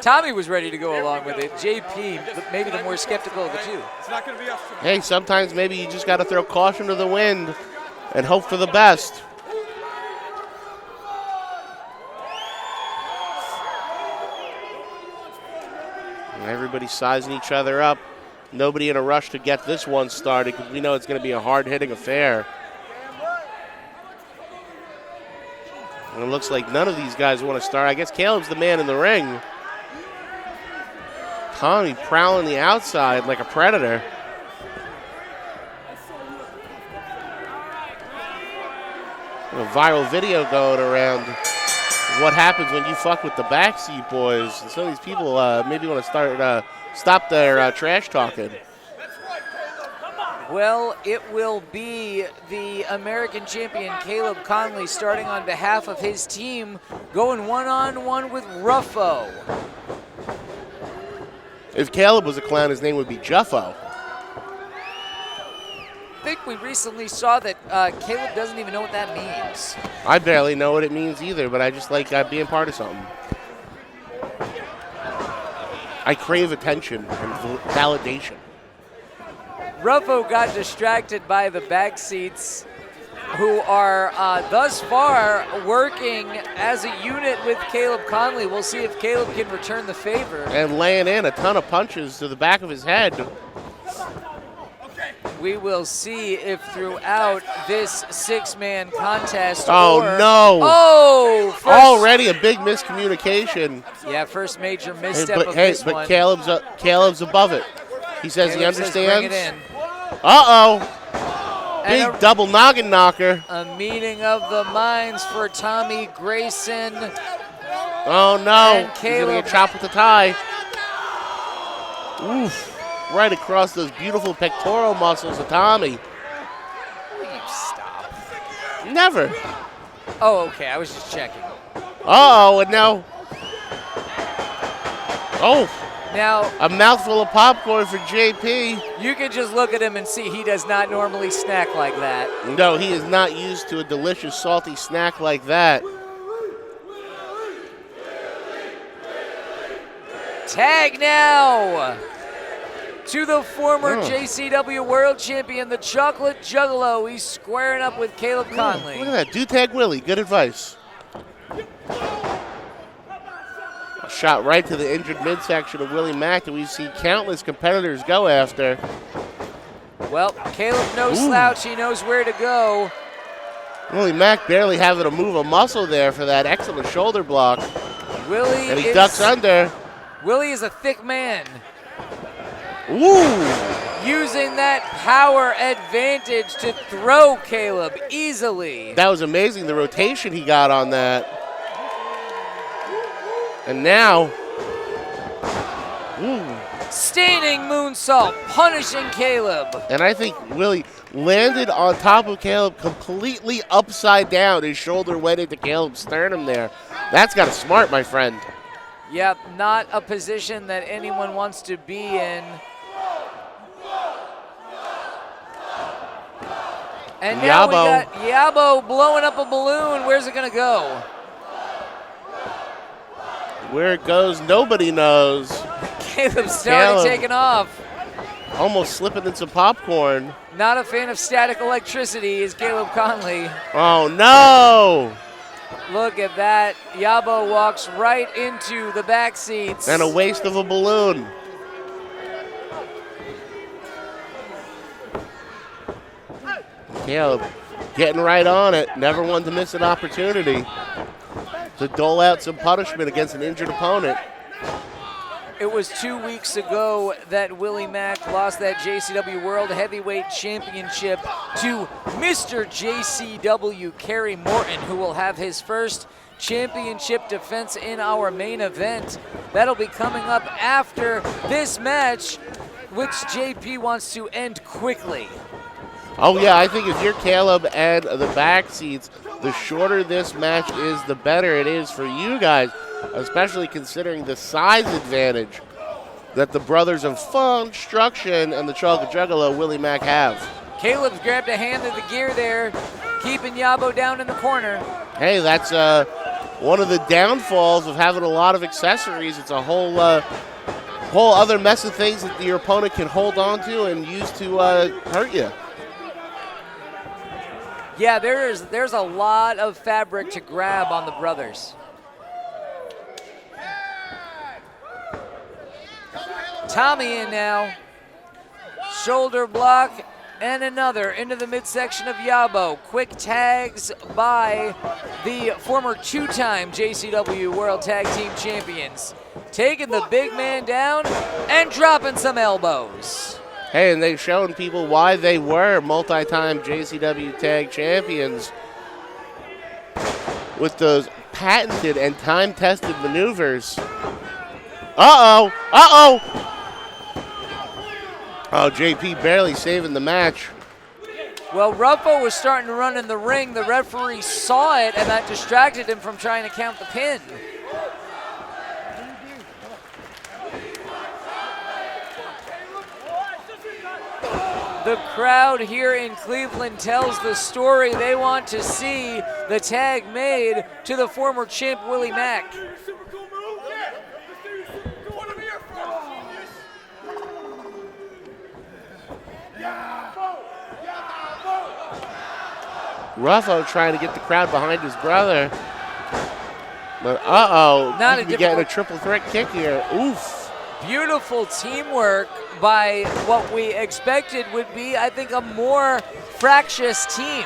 Tommy was ready to go along with it. JP, maybe the more skeptical of the two. Hey, sometimes maybe you just got to throw caution to the wind and hope for the best. And everybody's sizing each other up. Nobody in a rush to get this one started because we know it's going to be a hard-hitting affair. And it looks like none of these guys want to start. I guess Caleb's the man in the ring. Tommy prowling the outside like a predator. A viral video going around. What happens when you fuck with the Backseat Boys? And some of these people maybe want to stop their trash talking. Well, it will be the American champion Caleb Connley starting on behalf of his team, going one-on-one with Ruffo. If Caleb was a clown, his name would be Juffo. I think we recently saw that Caleb doesn't even know what that means. I barely know what it means either, but I just like being part of something. I crave attention and validation. Ruffo got distracted by the Backseats, who are thus far working as a unit with Caleb Connley. We'll see if Caleb can return the favor. And laying in a ton of punches to the back of his head. We will see if throughout this six-man contest. Oh, no. Oh, already a big miscommunication. Yeah, first major misstep of hey, this but one. Caleb's above it. He says he understands. Bring it in. Uh-oh. Big double noggin knocker. A meeting of the minds for Tommy Grayson. Oh, no. And He's going to get chopped with the tie. Oof. Right across those beautiful pectoral muscles of Tommy. Never. Oh, okay. I was just checking. Uh-oh, and now. Oh, Now, a mouthful of popcorn for JP. you can just look at him and see he does not normally snack like that. No, he is not used to a delicious, salty snack like that. Tag now to the former JCW World Champion, the Chocolate Juggalo. He's squaring up with Caleb Connley. Look at that. Do tag Willie. Good advice. A shot right to the injured midsection of Willie Mack that we see countless competitors go after. Well, Caleb no slouch. He knows where to go. Willie Mack barely having to move a muscle there for that excellent shoulder block. Willie And he ducks under. Willie is a thick man. Ooh! Using that power advantage to throw Caleb easily. That was amazing, the rotation he got on that. And now, Staining moonsault, punishing Caleb. and I think Willie landed on top of Caleb completely upside down. His shoulder went into Caleb's sternum there. That's got to smart, my friend. Yep, not a position that anyone wants to be in. And now we got Yabo blowing up a balloon. Where's it going to go? Where it goes, nobody knows. Caleb's starting taking off. Almost slipping in some popcorn. Not a fan of static electricity is Caleb Connley. Oh, no! Look at that. Yabo walks right into the back seats. And a waste of a balloon. Caleb getting right on it. Never one to miss an opportunity to dole out some punishment against an injured opponent. It was 2 weeks ago that Willie Mack lost that JCW World Heavyweight Championship to Mr. JCW Kerry Morton, who will have his first championship defense in our main event. That'll be coming up after this match, which JP wants to end quickly. Oh, yeah, I think if you're Caleb and the back seats, the shorter this match is, the better it is for you guys, especially considering the size advantage that the brothers of Funstruction and the Chocolate Juggalo, Willie Mack, have. Caleb's grabbed a hand of the gear there, keeping Yabo down in the corner. Hey, that's one of the downfalls of having a lot of accessories. It's a whole other mess of things that your opponent can hold on to and use to hurt you. Yeah, there's a lot of fabric to grab on the brothers. Tommy in now. Shoulder block and another into the midsection of Yabo. Quick tags by the former two-time JCW World Tag Team Champions. Taking the big man down and dropping some elbows. Hey, and they've shown people why they were multi-time JCW Tag Champions with those patented and time-tested maneuvers. Uh-oh! Uh-oh! Oh, JP barely saving the match. Well, Ruffo was starting to run in the ring. The referee saw it, and that distracted him from trying to count the pin. The crowd here in Cleveland tells the story. They want to see the tag made to the former champ Willie Mack. Ruffo trying to get the crowd behind his brother. But uh-oh, Not he a could be getting a triple threat kick here. Oof. Beautiful teamwork by what we expected would be, I think, a more fractious team.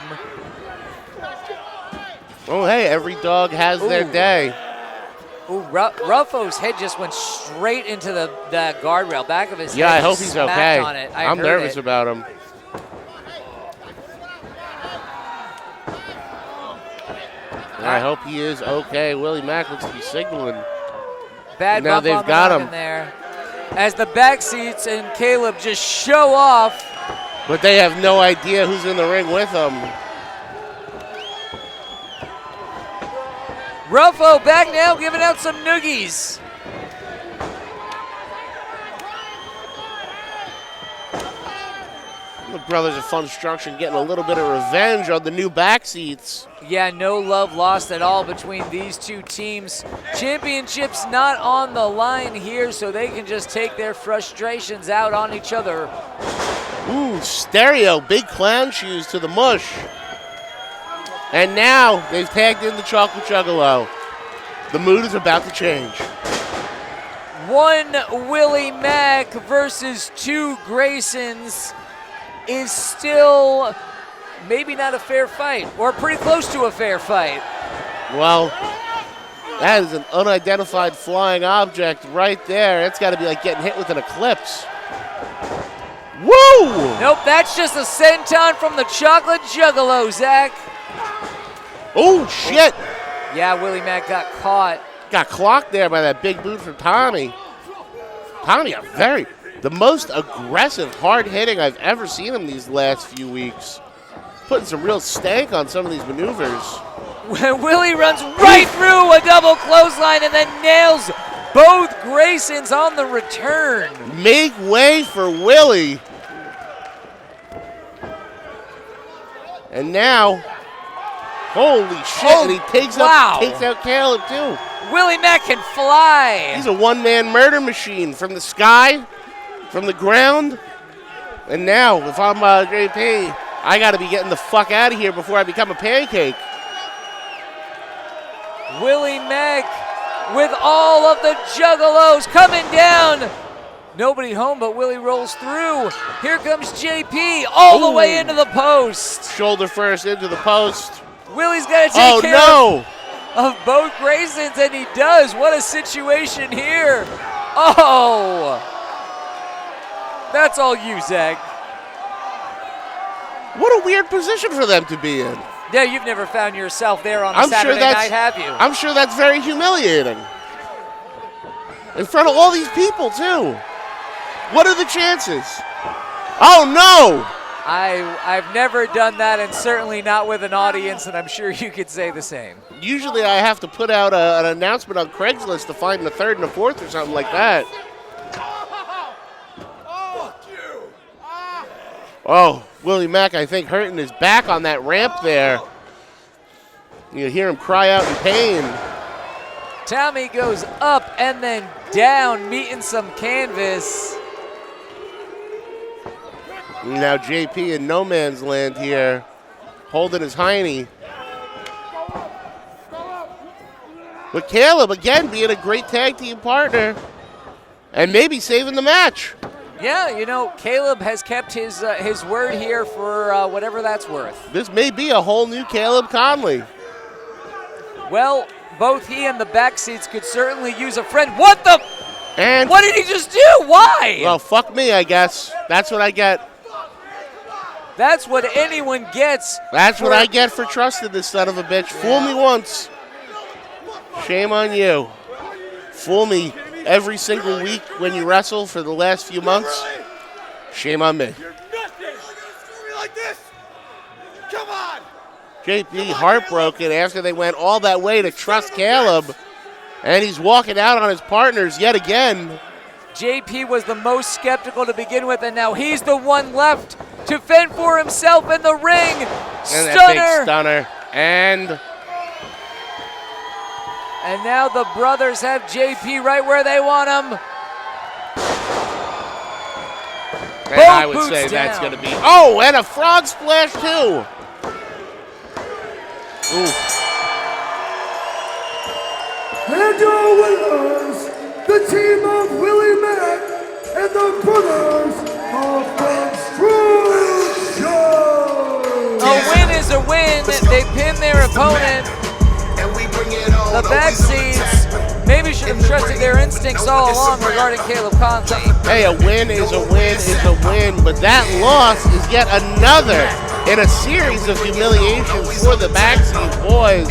Oh, hey, every dog has their day. Ooh, Ruffo's head just went straight into the guardrail, back of his head. Yeah, I hope he's smacked okay. On it. I'm nervous about him. I hope he is okay. Willie Mack looks to be signaling. Bad now bump they've on the got noggin him there. As the back seats and Caleb just show off. But they have no idea who's in the ring with them. Ruffo back now, giving out some noogies. The Brothers of Fun Structure getting a little bit of revenge on the new backseats. Yeah, no love lost at all between these two teams. Championship's not on the line here, so they can just take their frustrations out on each other. Ooh, stereo, big clown shoes to the mush. And now they've tagged in the Chocolate Juggalo. The mood is about to change. One Willie Mack versus two Graysons is still maybe not a fair fight, or pretty close to a fair fight. Well, that is an unidentified flying object right there. It's got to be like getting hit with an eclipse. Woo! Nope, that's just a senton from the Chocolate Juggalo, Zach. Oh, shit. Yeah, Willie Mack got caught. Got clocked there by that big boot from Tommy. Tommy, the most aggressive, hard-hitting I've ever seen him these last few weeks. Putting some real stank on some of these maneuvers. When Willie runs right through a double clothesline and then nails both Graysons on the return. Make way for Willie. And now, holy shit, and he takes out Caleb too. Willie Mack can fly. He's a one-man murder machine from the sky, from the ground. And now, if I'm JP, I got to be getting the fuck out of here before I become a pancake. Willie Mack with all of the Juggalos coming down. Nobody home, but Willie rolls through. Here comes JP all the way into the post. Shoulder first into the post. Willie's got to take care of both Graysons, and he does. What a situation here. Oh. That's all you, Zach. What a weird position for them to be in. Yeah, you've never found yourself there on a Saturday night, have you? I'm sure that's very humiliating. In front of all these people, too. What are the chances? Oh, no! I've never done that, and certainly not with an audience, and I'm sure you could say the same. Usually I have to put out an announcement on Craigslist to find the third and the fourth or something like that. Oh, Willie Mack, I think, hurting his back on that ramp there. You hear him cry out in pain. Tommy goes up and then down, meeting some canvas. Now JP in no man's land here, holding his hiney. But Caleb, again, being a great tag team partner and maybe saving the match. Yeah, you know, Caleb has kept his word here for whatever that's worth. This may be a whole new Caleb Connley. Well, both he and the backseats could certainly use a friend. What the? And what did he just do? Why? Well, fuck me, I guess. That's what I get. That's what anyone gets. That's what I get for trusting this son of a bitch. Fool me once. Shame on you. Fool me every single week when you wrestle for the last few months. Shame on me. Come on! JP heartbroken after they went all that way to trust Caleb. And he's walking out on his partners yet again. JP was the most skeptical to begin with, and now he's the one left to fend for himself in the ring. And that big stunner. And now the brothers have JP right where they want him. And I would say that's going to be... Oh, and a frog splash, too. Ooh. And your winners, the team of Willie Mack and the Brothers of Construction. A win is a win. They pin their opponent. The backseats maybe should have trusted their instincts all along regarding Caleb Connley. Hey, a win is a win is a win, but that loss is yet another in a series of humiliations for the backseat boys.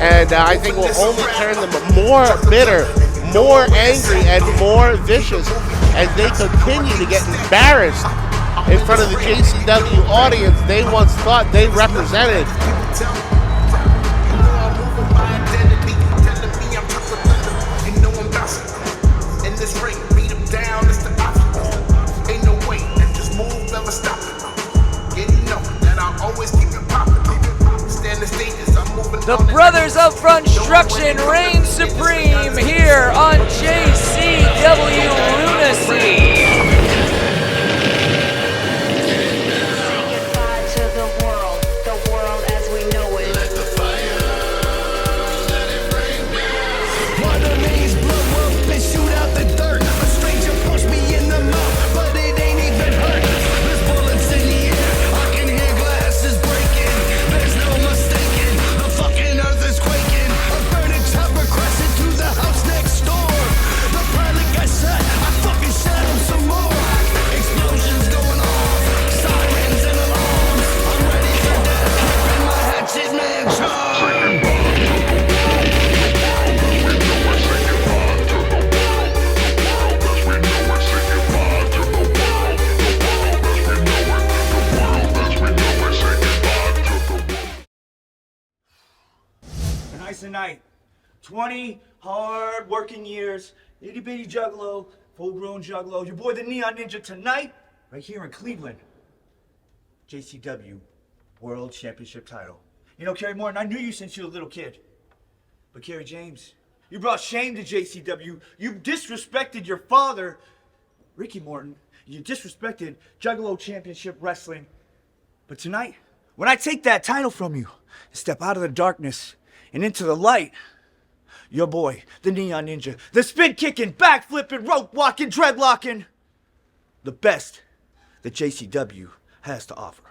And I think will only turn them more bitter, more angry, and more vicious as they continue to get embarrassed in front of the JCW audience they once thought they represented. action reigns supreme here on JCW Lunacy. Tonight, 20 hard working years, itty bitty juggalo, full grown juggalo, your boy the Neon Ninja tonight, right here in Cleveland. JCW World Championship title. You know, Kerry Morton, I knew you since you were a little kid. But Kerry James, you brought shame to JCW. You disrespected your father, Ricky Morton. You disrespected Juggalo Championship Wrestling. But tonight, when I take that title from you and step out of the darkness and into the light, your boy, the Neon Ninja, the spin-kicking, back-flipping, rope-walking, dreadlocking, the best that JCW has to offer.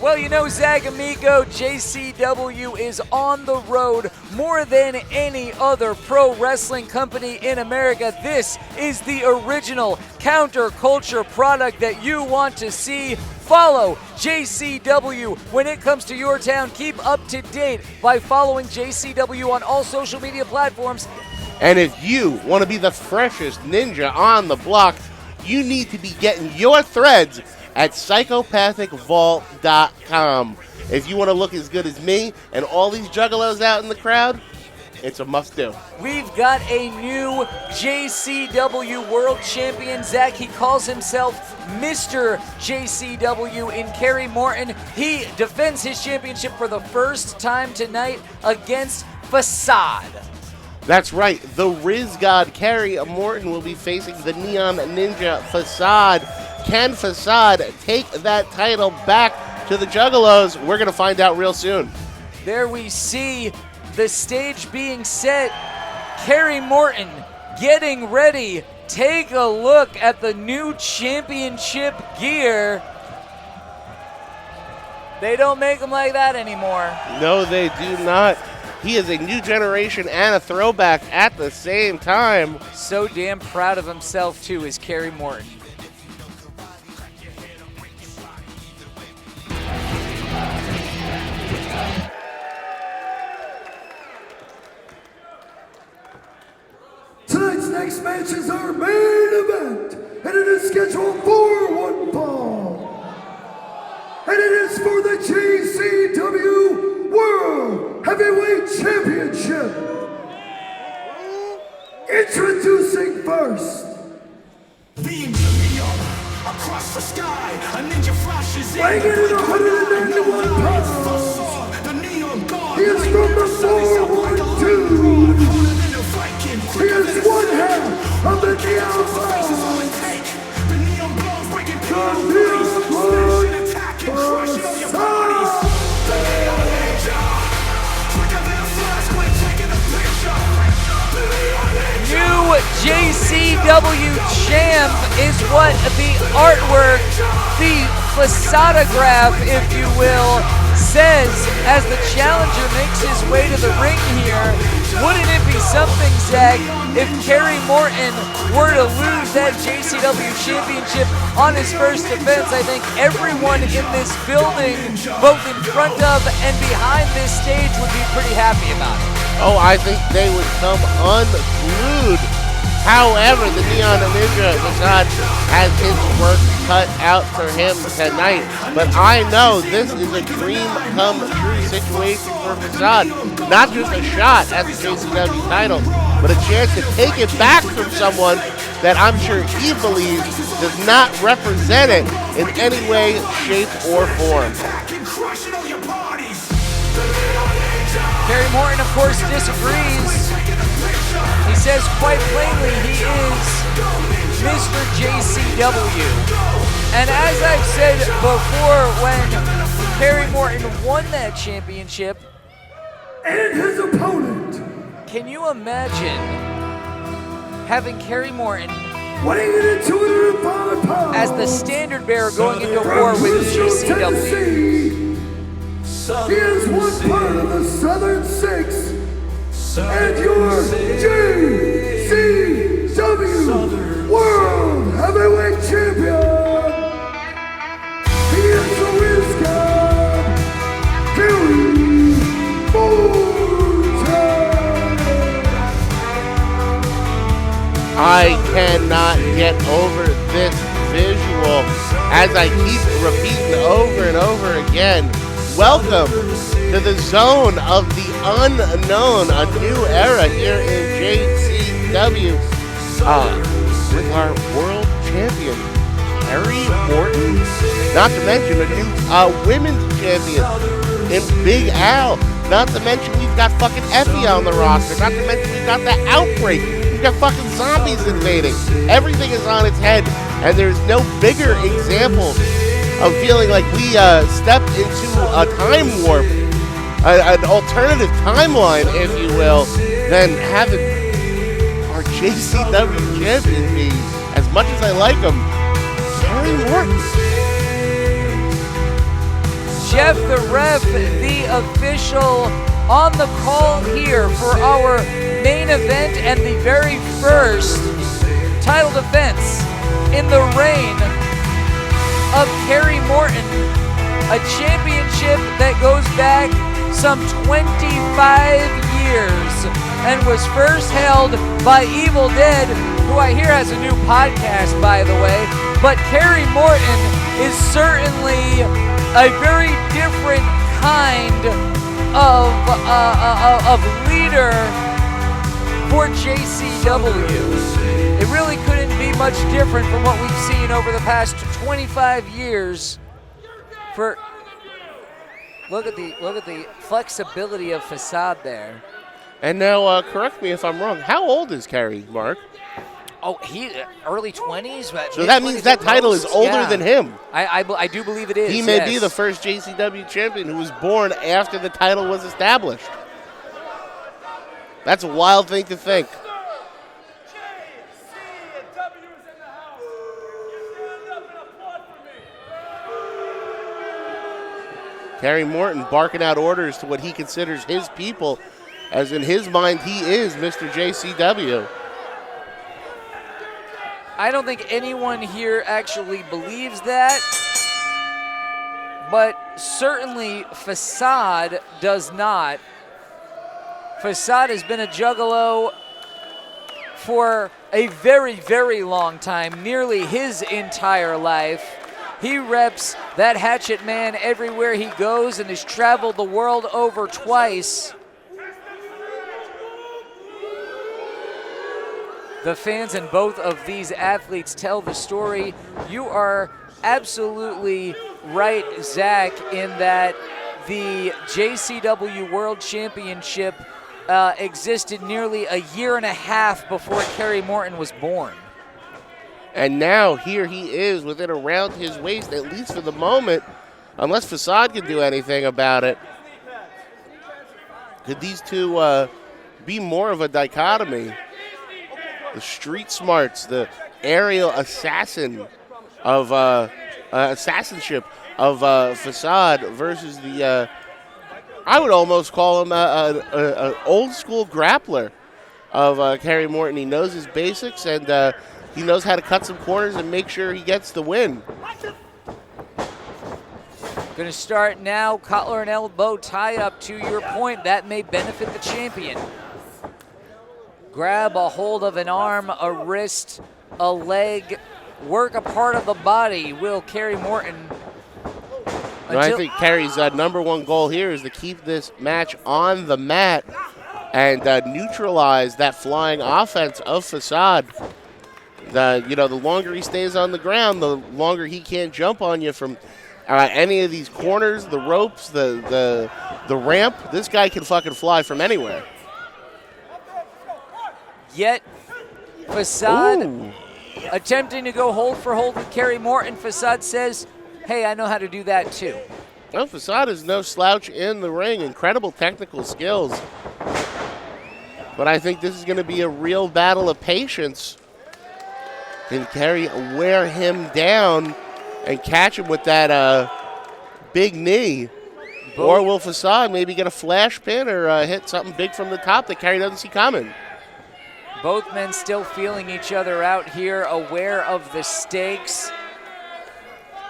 Well, you know, Zag Amigo, JCW is on the road more than any other pro wrestling company in America. This is the original counterculture product that you want to see. Follow JCW when it comes to your town. Keep up to date by following JCW on all social media platforms. And if you want to be the freshest ninja on the block, you need to be getting your threads at psychopathicvault.com. If you want to look as good as me and all these juggalos out in the crowd, it's a must-do. We've got a new JCW World Champion, Zach. He calls himself Mr. JCW in Kerry Morton. He defends his championship for the first time tonight against Facade. That's right. The Riz God Kerry Morton will be facing the Neon Ninja Facade. Can Facade take that title back to the Juggalos? We're going to find out real soon. There we see the stage being set. Kerry Morton getting ready. Take a look at the new championship gear. They don't make them like that anymore. No, they do not. He is a new generation and a throwback at the same time. So damn proud of himself, too, is Kerry Morton. Tonight's next match is our main event, and it is scheduled for one fall. And it is for the JCW World Heavyweight Championship. Introducing first, Beams of neon across the sky, a ninja flashes in. weighing in at 191 pounds, The neon god. he is from the 412. He is one half of the Neon Blood. The neon blows breaking The Neon Blood Facade. The neon ninja, quicker than a flash when taking a picture. The neon ninja. New JCW champ is what the artwork, the facadograph, if you will, says as the challenger makes his way to the ring here. Wouldn't it be something, Zach, if Kerry Morton were to lose that JCW championship on his first defense? I think everyone in this building, both in front of and behind this stage, would be pretty happy about it. Oh, I think they would come unglued. However, the Neon Ninja Facade has his work cut out for him tonight. But I know this is a dream come true situation for Facade. Not just a shot at the JCW title, but a chance to take it back from someone that I'm sure he believes does not represent it in any way, shape, or form. Crushing all your bodies. The neon ninja. Kerry Morton, of course, disagrees. He says quite plainly he is Mr. JCW. And as I've said before, when Kerry Morton won that championship, And his opponent, can you imagine having Kerry Morton weighing in at 205 pounds, as the standard bearer going into war with Bristol, JCW? Tennessee, he is one part of the Southern Six, and your JCW World Heavyweight Champion. He is the Wiz God, Kerry I cannot get over this visual as I keep repeating over and over again. Welcome to the zone of the unknown, a new era here in JCW with our world champion, Kerry Morton. Not to mention a new women's champion in Big Al. Not to mention we've got fucking Effie on the roster. Not to mention we've got the Outbreak. We've got fucking zombies invading. Everything is on its head, and there's no bigger example of feeling like we stepped into a time warp, an alternative timeline, if you will, than having our JCW champion be, as much as I like him, Kerry Morton. Jeff the Ref, the official, on the call here for our main event and the very first title defense in the reign of Kerry Morton, a championship that goes back some 25 years and was first held by Evil Dead, who I hear has a new podcast, by the way. But Kerry Morton is certainly a very different kind of leader for JCW. It really couldn't be much different from what we've seen over the past 25 years. Look at the flexibility of Facade there. And now, correct me if I'm wrong. How old is Kerry, Mark? Oh, he early 20s. So that means that title is older than him. I do believe it is. He may be the first JCW champion who was born after the title was established. That's a wild thing to think. Kerry Morton barking out orders to what he considers his people, as in his mind he is Mr. JCW. I don't think anyone here actually believes that, but certainly Facade does not. Facade has been a Juggalo for a very, very long time, nearly his entire life. He reps that Hatchet Man everywhere he goes and has traveled the world over twice. The fans in both of these athletes tell the story. You are absolutely right, Zach, in that the JCW World Championship existed nearly a year and a half before Kerry Morton was born. And now here he is within around his waist, at least for the moment, unless Facade can do anything about it. Could these two be more of a dichotomy? The street smarts, the aerial assassinship of Facade versus the, I would almost call him an old school grappler of Kerry Morton. He knows his basics, and he knows how to cut some corners and make sure he gets the win. Going to start now, collar and elbow tie up. To your point, that may benefit the champion. Grab a hold of an arm, a wrist, a leg, work a part of the body. Will Kerry Morton? I think Kerry's number one goal here is to keep this match on the mat and neutralize that flying offense of Facade. The longer he stays on the ground, the longer he can't jump on you from any of these corners, the ropes, the ramp. This guy can fucking fly from anywhere. Yet, Facade Ooh. attempting to go hold for hold with Kerry Morton. Facade says, hey, I know how to do that too. Well, Facade is no slouch in the ring. Incredible technical skills. But I think this is going to be a real battle of patience. Can Kerry wear him down and catch him with that big knee? Or will Facade maybe get a flash pin or hit something big from the top that Kerry doesn't see coming? Both men still feeling each other out here, aware of the stakes,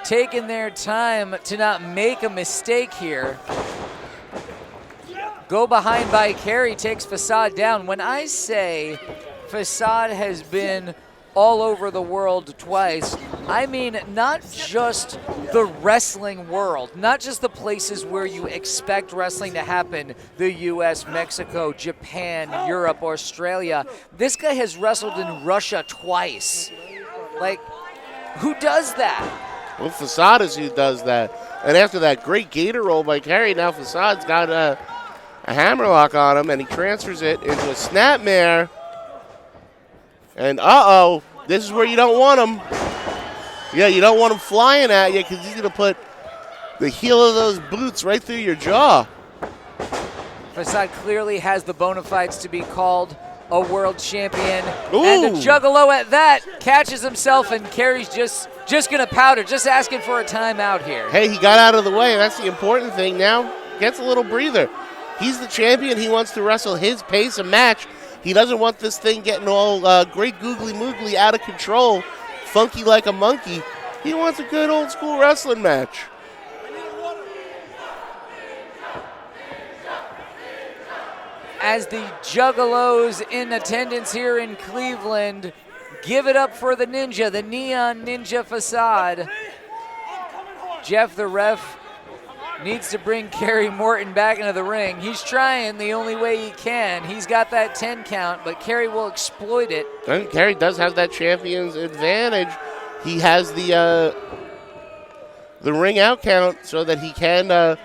taking their time to not make a mistake here. Go behind by Kerry, takes Facade down. When I say Facade has been all over the world twice, I mean not just the wrestling world, not just the places where you expect wrestling to happen, the US, Mexico, Japan, Europe, Australia. This guy has wrestled in Russia twice. Like, who does that? Well, Facade is who does that. And after that great gator roll by Kerry, now Facade's got a hammerlock on him, and he transfers it into a snapmare. And uh-oh, this is where you don't want him. Yeah, you don't want him flying at you because he's going to put the heel of those boots right through your jaw. Facade clearly has the bona fides to be called a world champion. Ooh. And the Juggalo at that catches himself, and Kerry's just going to powder, just asking for a timeout here. Hey, he got out of the way. That's the important thing now. Gets a little breather. He's the champion. He wants to wrestle his pace of match. He doesn't want this thing getting all great googly moogly out of control, funky like a monkey. He wants a good old school wrestling match. As the Juggalos in attendance here in Cleveland give it up for the Ninja, the Neon Ninja Facade. Jeff, the ref, needs to bring Kerry Morton back into the ring. He's trying the only way he can. He's got that 10 count, but Kerry will exploit it. And Kerry does have that champion's advantage. He has the ring out count so that he can,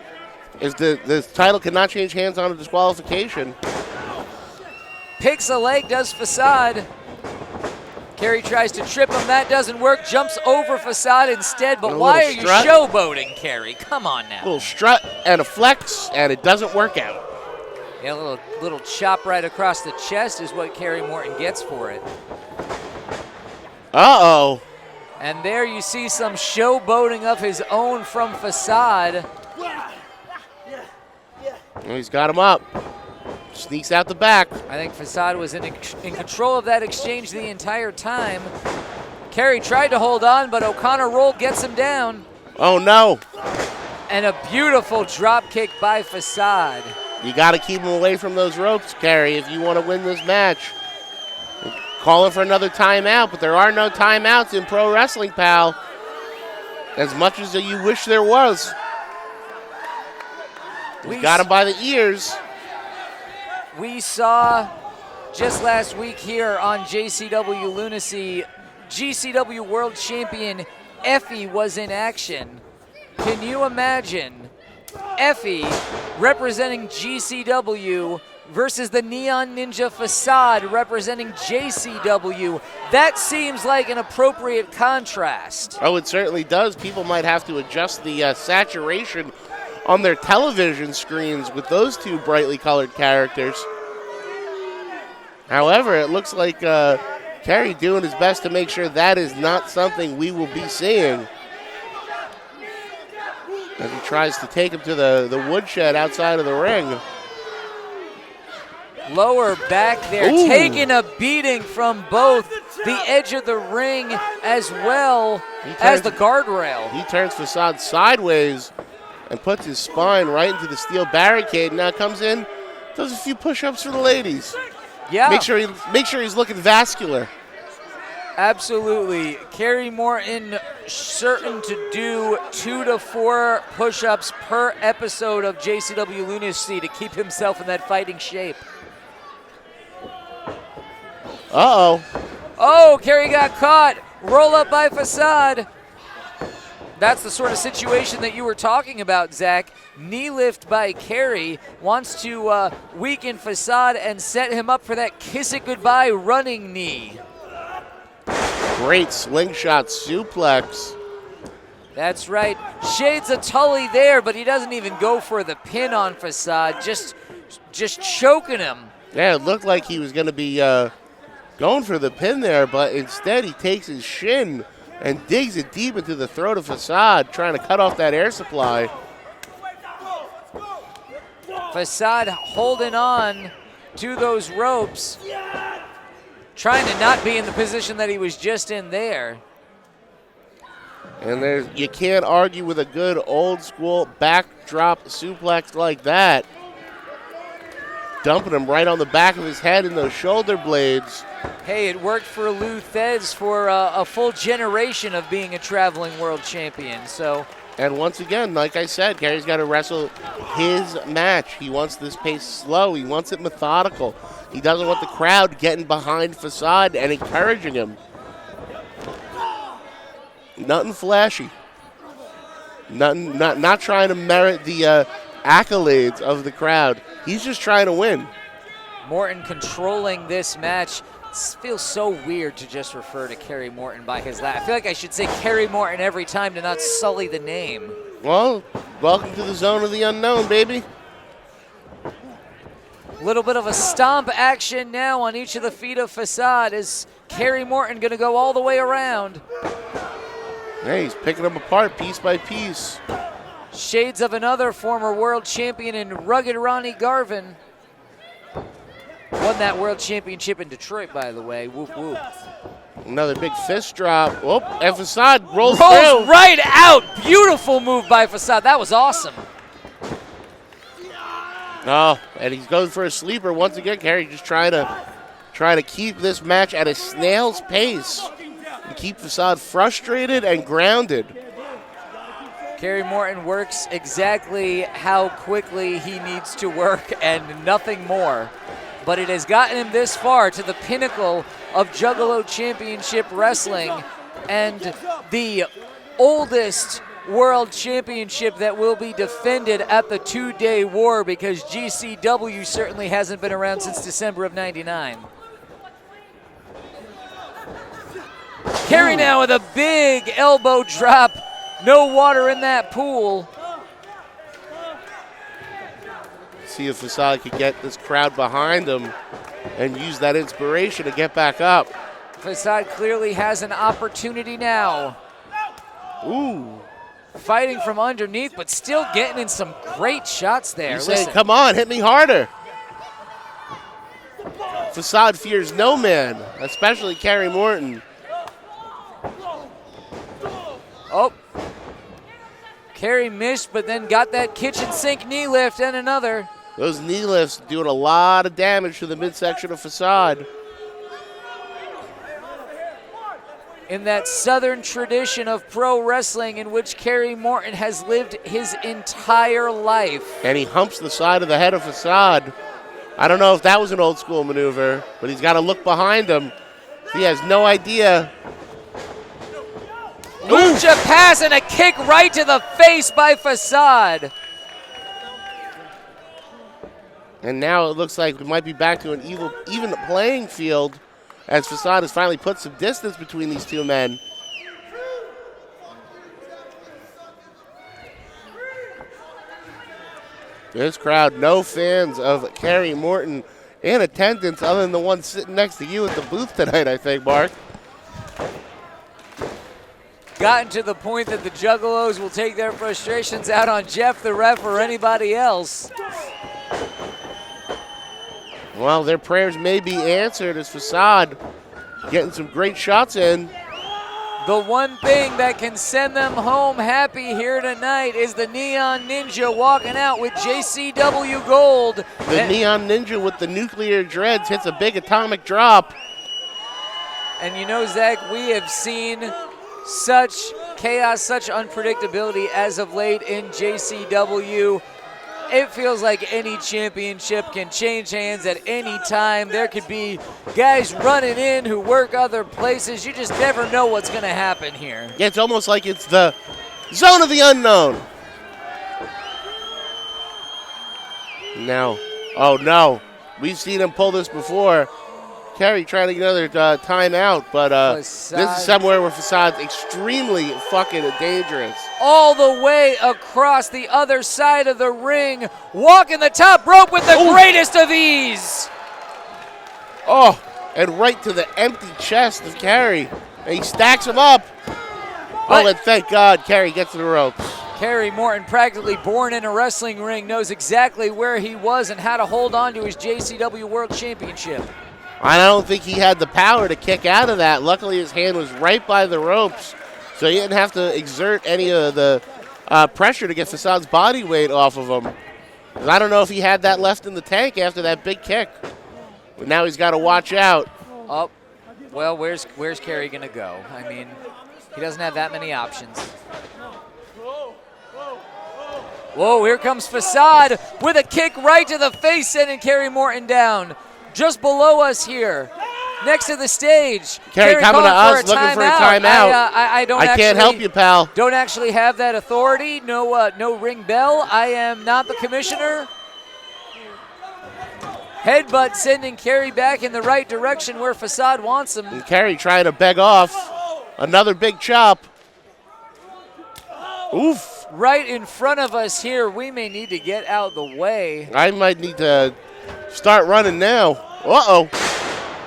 if the title cannot change hands on a disqualification. Picks a leg, does Facade. Kerry tries to trip him. That doesn't work. Jumps over Facade instead. But why are you showboating, Kerry? Come on now. A little strut and a flex, and it doesn't work out. Yeah, a little chop right across the chest is what Kerry Morton gets for it. Uh-oh. And there you see some showboating of his own from Facade. Well, he's got him up. Sneaks out the back. I think Facade was in control of that exchange the entire time. Kerry tried to hold on, but O'Connor roll gets him down. Oh, no. And a beautiful drop kick by Facade. You got to keep him away from those ropes, Kerry, if you want to win this match. Calling for another timeout, but there are no timeouts in pro wrestling, pal. As much as you wish there was. We got him by the ears. We saw just last week here on JCW Lunacy, GCW World Champion Effie was in action. Can you imagine Effie representing GCW versus the Neon Ninja Facade representing JCW? That seems like an appropriate contrast. Oh, it certainly does. People might have to adjust the saturation on their television screens with those two brightly colored characters. However, it looks like Kerry doing his best to make sure that is not something we will be seeing. As he tries to take him to the woodshed outside of the ring. Lower back there, Ooh. Taking a beating from both the edge of the ring as well as the guardrail. He turns Facade sideways and puts his spine right into the steel barricade. Now comes in, does a few push-ups for the ladies. Yeah. Make sure he's looking vascular. Absolutely. Kerry Morton certain to do 2 to 4 push-ups per episode of JCW Lunacy to keep himself in that fighting shape. Uh-oh. Oh, Kerry got caught. Roll up by Facade. That's the sort of situation that you were talking about, Zach. Knee lift by Carey, wants to weaken Facade and set him up for that kiss it goodbye running knee. Great slingshot suplex. That's right. Shades of Tully there, but he doesn't even go for the pin on Facade, just choking him. Yeah, it looked like he was going to be going for the pin there, but instead he takes his shin and digs it deep into the throat of Facade, trying to cut off that air supply. Facade holding on to those ropes, trying to not be in the position that he was just in there. And you can't argue with a good old school backdrop suplex like that. Dumping him right on the back of his head in those shoulder blades. Hey, it worked for 𝗦𝗢𝗟𝗧 for a full generation of being a traveling world champion. So, and once again, like I said, Gary's got to wrestle his match. He wants this pace slow. He wants it methodical. He doesn't want the crowd getting behind Facade and encouraging him. Nothing flashy. Nothing. Not trying to merit the accolades of the crowd. He's just trying to win. Morton controlling this match. It feels so weird to just refer to Kerry Morton by his last. I feel like I should say Kerry Morton every time to not sully the name. Well, welcome to the zone of the unknown, baby. A little bit of a stomp action now on each of the feet of Facade. Is Kerry Morton going to go all the way around? Hey, he's picking them apart piece by piece. Shades of another former world champion in Rugged Ronnie Garvin. Won that world championship in Detroit, by the way. Whoop, whoop. Another big fist drop. Whoop, and Facade rolls through. Right out. Beautiful move by Facade. That was awesome. Oh, and he's going for a sleeper once again. Kerry just trying to keep this match at a snail's pace and keep Facade frustrated and grounded. Kerry Morton works exactly how quickly he needs to work and nothing more. But it has gotten him this far to the pinnacle of Juggalo Championship Wrestling and the oldest world championship that will be defended at the 2-day war, because JCW certainly hasn't been around since December of '99. Kerry now with a big elbow drop. No water in that pool. See if Facade could get this crowd behind him and use that inspiration to get back up. Facade clearly has an opportunity now. Ooh. Fighting from underneath, but still getting in some great shots there. He's saying, come on, hit me harder. Facade fears no man, especially Kerry Morton. Oh. Kerry missed, but then got that kitchen sink knee lift and another. Those knee lifts doing a lot of damage to the midsection of Facade. In that southern tradition of pro wrestling in which Kerry Morton has lived his entire life. And he humps the side of the head of Facade. I don't know if that was an old school maneuver, but he's got to look behind him. He has no idea. Lucha pass and a kick right to the face by Facade. And now it looks like we might be back to an even playing field as Facade has finally put some distance between these two men. This crowd, no fans of Kerry Morton in attendance other than the one sitting next to you at the booth tonight, I think, Mark. Gotten to the point that the Juggalos will take their frustrations out on Jeff the ref or anybody else. Well, their prayers may be answered as Facade getting some great shots in. The one thing that can send them home happy here tonight is the Neon Ninja walking out with JCW gold. The Neon Ninja with the nuclear dreads hits a big atomic drop. And you know, Zach, we have seen such chaos, such unpredictability as of late in JCW. It feels like any championship can change hands at any time. There could be guys running in who work other places. You just never know what's going to happen here. Yeah, it's almost like it's the Zone of the unknown. Now, oh no, we've seen him pull this before. Kerry trying to get another timeout, but this is somewhere where Facade's extremely fucking dangerous. All the way across the other side of the ring, walking the top rope with the greatest of ease. Oh, and right to the empty chest of Kerry. And he stacks him up. Oh, and thank God Kerry gets to the ropes. Kerry Morton, practically born in a wrestling ring, knows exactly where he was and how to hold on to his JCW World Championship. I don't think he had the power to kick out of that. Luckily, his hand was right by the ropes, so he didn't have to exert any of the pressure to get Facade's body weight off of him. 'Cause I don't know if he had that left in the tank after that big kick. But now he's got to watch out. Oh, well, where's Kerry going to go? I mean, he doesn't have that many options. Whoa, here comes Facade with a kick right to the face, sending Kerry Morton down. Just below us here, next to the stage. Kerry coming to us, looking for a timeout. I can't help you, pal. Don't actually have that authority. No ring bell. I am not the commissioner. Headbutt sending Kerry back in the right direction where Facade wants him. And Kerry trying to beg off. Another big chop. Oof. Right in front of us here. We may need to get out the way. I might need to start running now. Uh-oh.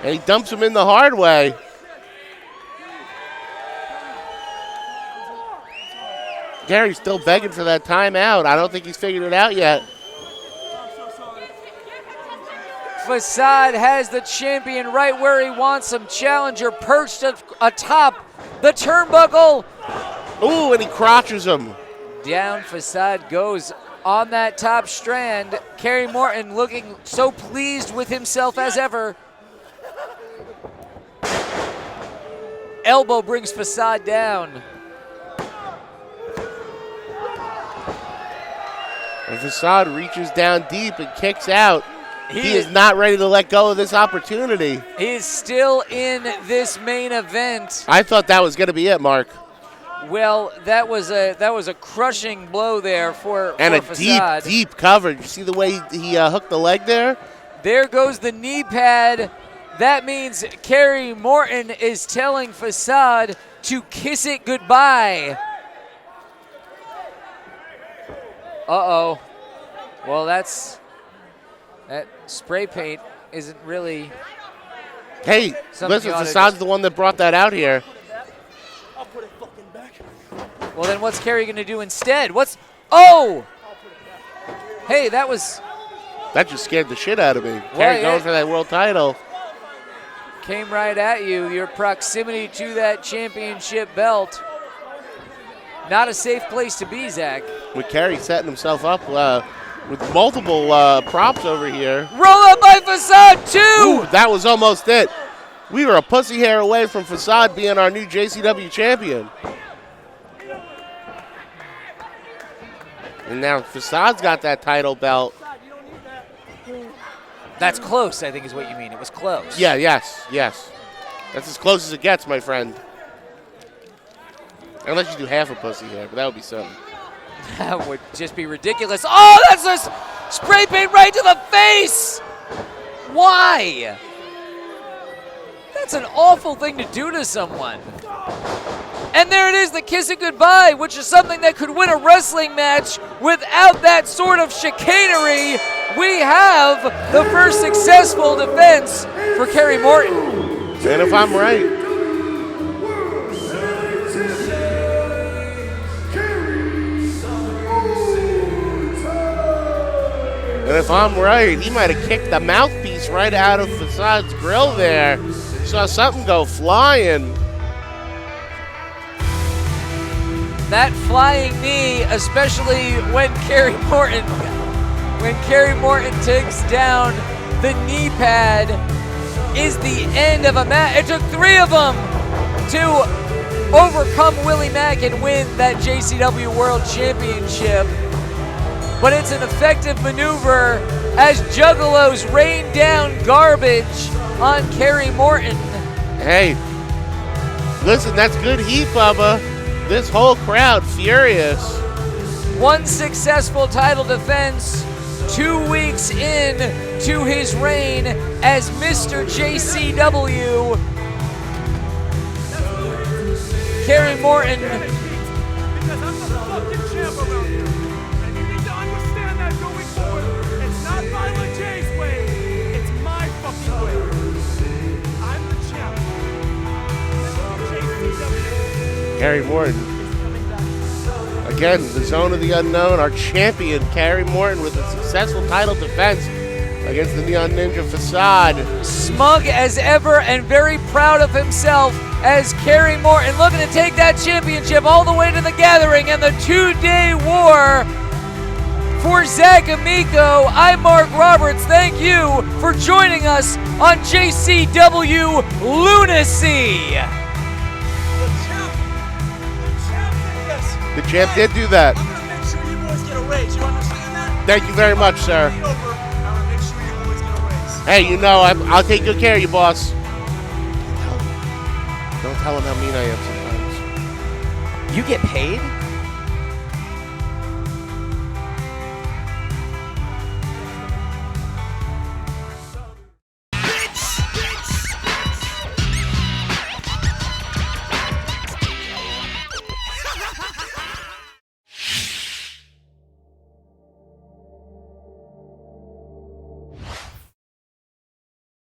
And he dumps him in the hard way. Kerry's still begging for that timeout. I don't think he's figured it out yet. Facade has the champion right where he wants him. Challenger perched atop the turnbuckle. Ooh, and he crotches him. Down Facade goes on that top strand. Kerry Morton looking so pleased with himself as ever. Elbow brings Facade down. And Facade reaches down deep and kicks out. He is not ready to let go of this opportunity. He's still in this main event. I thought that was going to be it, Mark. Well, that was a crushing blow there for Facade. Deep coverage. You see the way he hooked the leg there? There goes the knee pad. That means Kerry Morton is telling Facade to kiss it goodbye. Uh-oh. Well, that spray paint isn't really... Hey, listen, Facade's the one that brought that out here. Well, then what's Kerry going to do instead? Oh! Hey, that just scared the shit out of me. Kerry going for that world title. Came right at you. Your proximity to that championship belt. Not a safe place to be, Zach. With Kerry setting himself up with multiple props over here. Roll up by Facade, too! Ooh, that was almost it. We were a pussy hair away from Facade being our new JCW champion. And now Facade's got that title belt. That's close, I think is what you mean. It was close. Yeah, yes. That's as close as it gets, my friend. Unless you do half a pussy hair, but that would be something. That would just be ridiculous. Oh, that's a spray paint right to the face! Why? That's an awful thing to do to someone. And there it is, the kiss it goodbye, which is something that could win a wrestling match without that sort of chicanery. We have the first successful defense for Kerry Morton. And if I'm right, he might have kicked the mouthpiece right out of Facade's grill there. Saw something go flying. That flying knee, especially when Kerry Morton takes down the knee pad, is the end of a match. It took 3 of them to overcome Willie Mack and win that JCW World Championship. But it's an effective maneuver as Juggalos rain down garbage on Kerry Morton. Hey, listen, that's good heat, Bubba. This whole crowd furious. One successful title defense, 2 weeks in to his reign as Mr. JCW. Kerry Morton. Because I'm the fucking champ around here. And you need to understand that going forward. It's not Violent J's way. It's my fucking way. I'm the champ. JCW. Kerry Morton. Again, the zone of the unknown. Our champion, Kerry Morton, with a successful title defense against the Neon Ninja Facade. Smug as ever and very proud of himself as Kerry Morton looking to take that championship all the way to the Gathering and the 2-day war for Zach Amico. I'm Mark Roberts. Thank you for joining us on JCW Lunacy. The champ did do that. I'm gonna make sure you boys get a raise. You understand that? Thank you very much, sir. I'm gonna make sure you boys get a raise. Hey, you know, I'll take good care of you, boss. Don't tell him how mean I am sometimes. You get paid?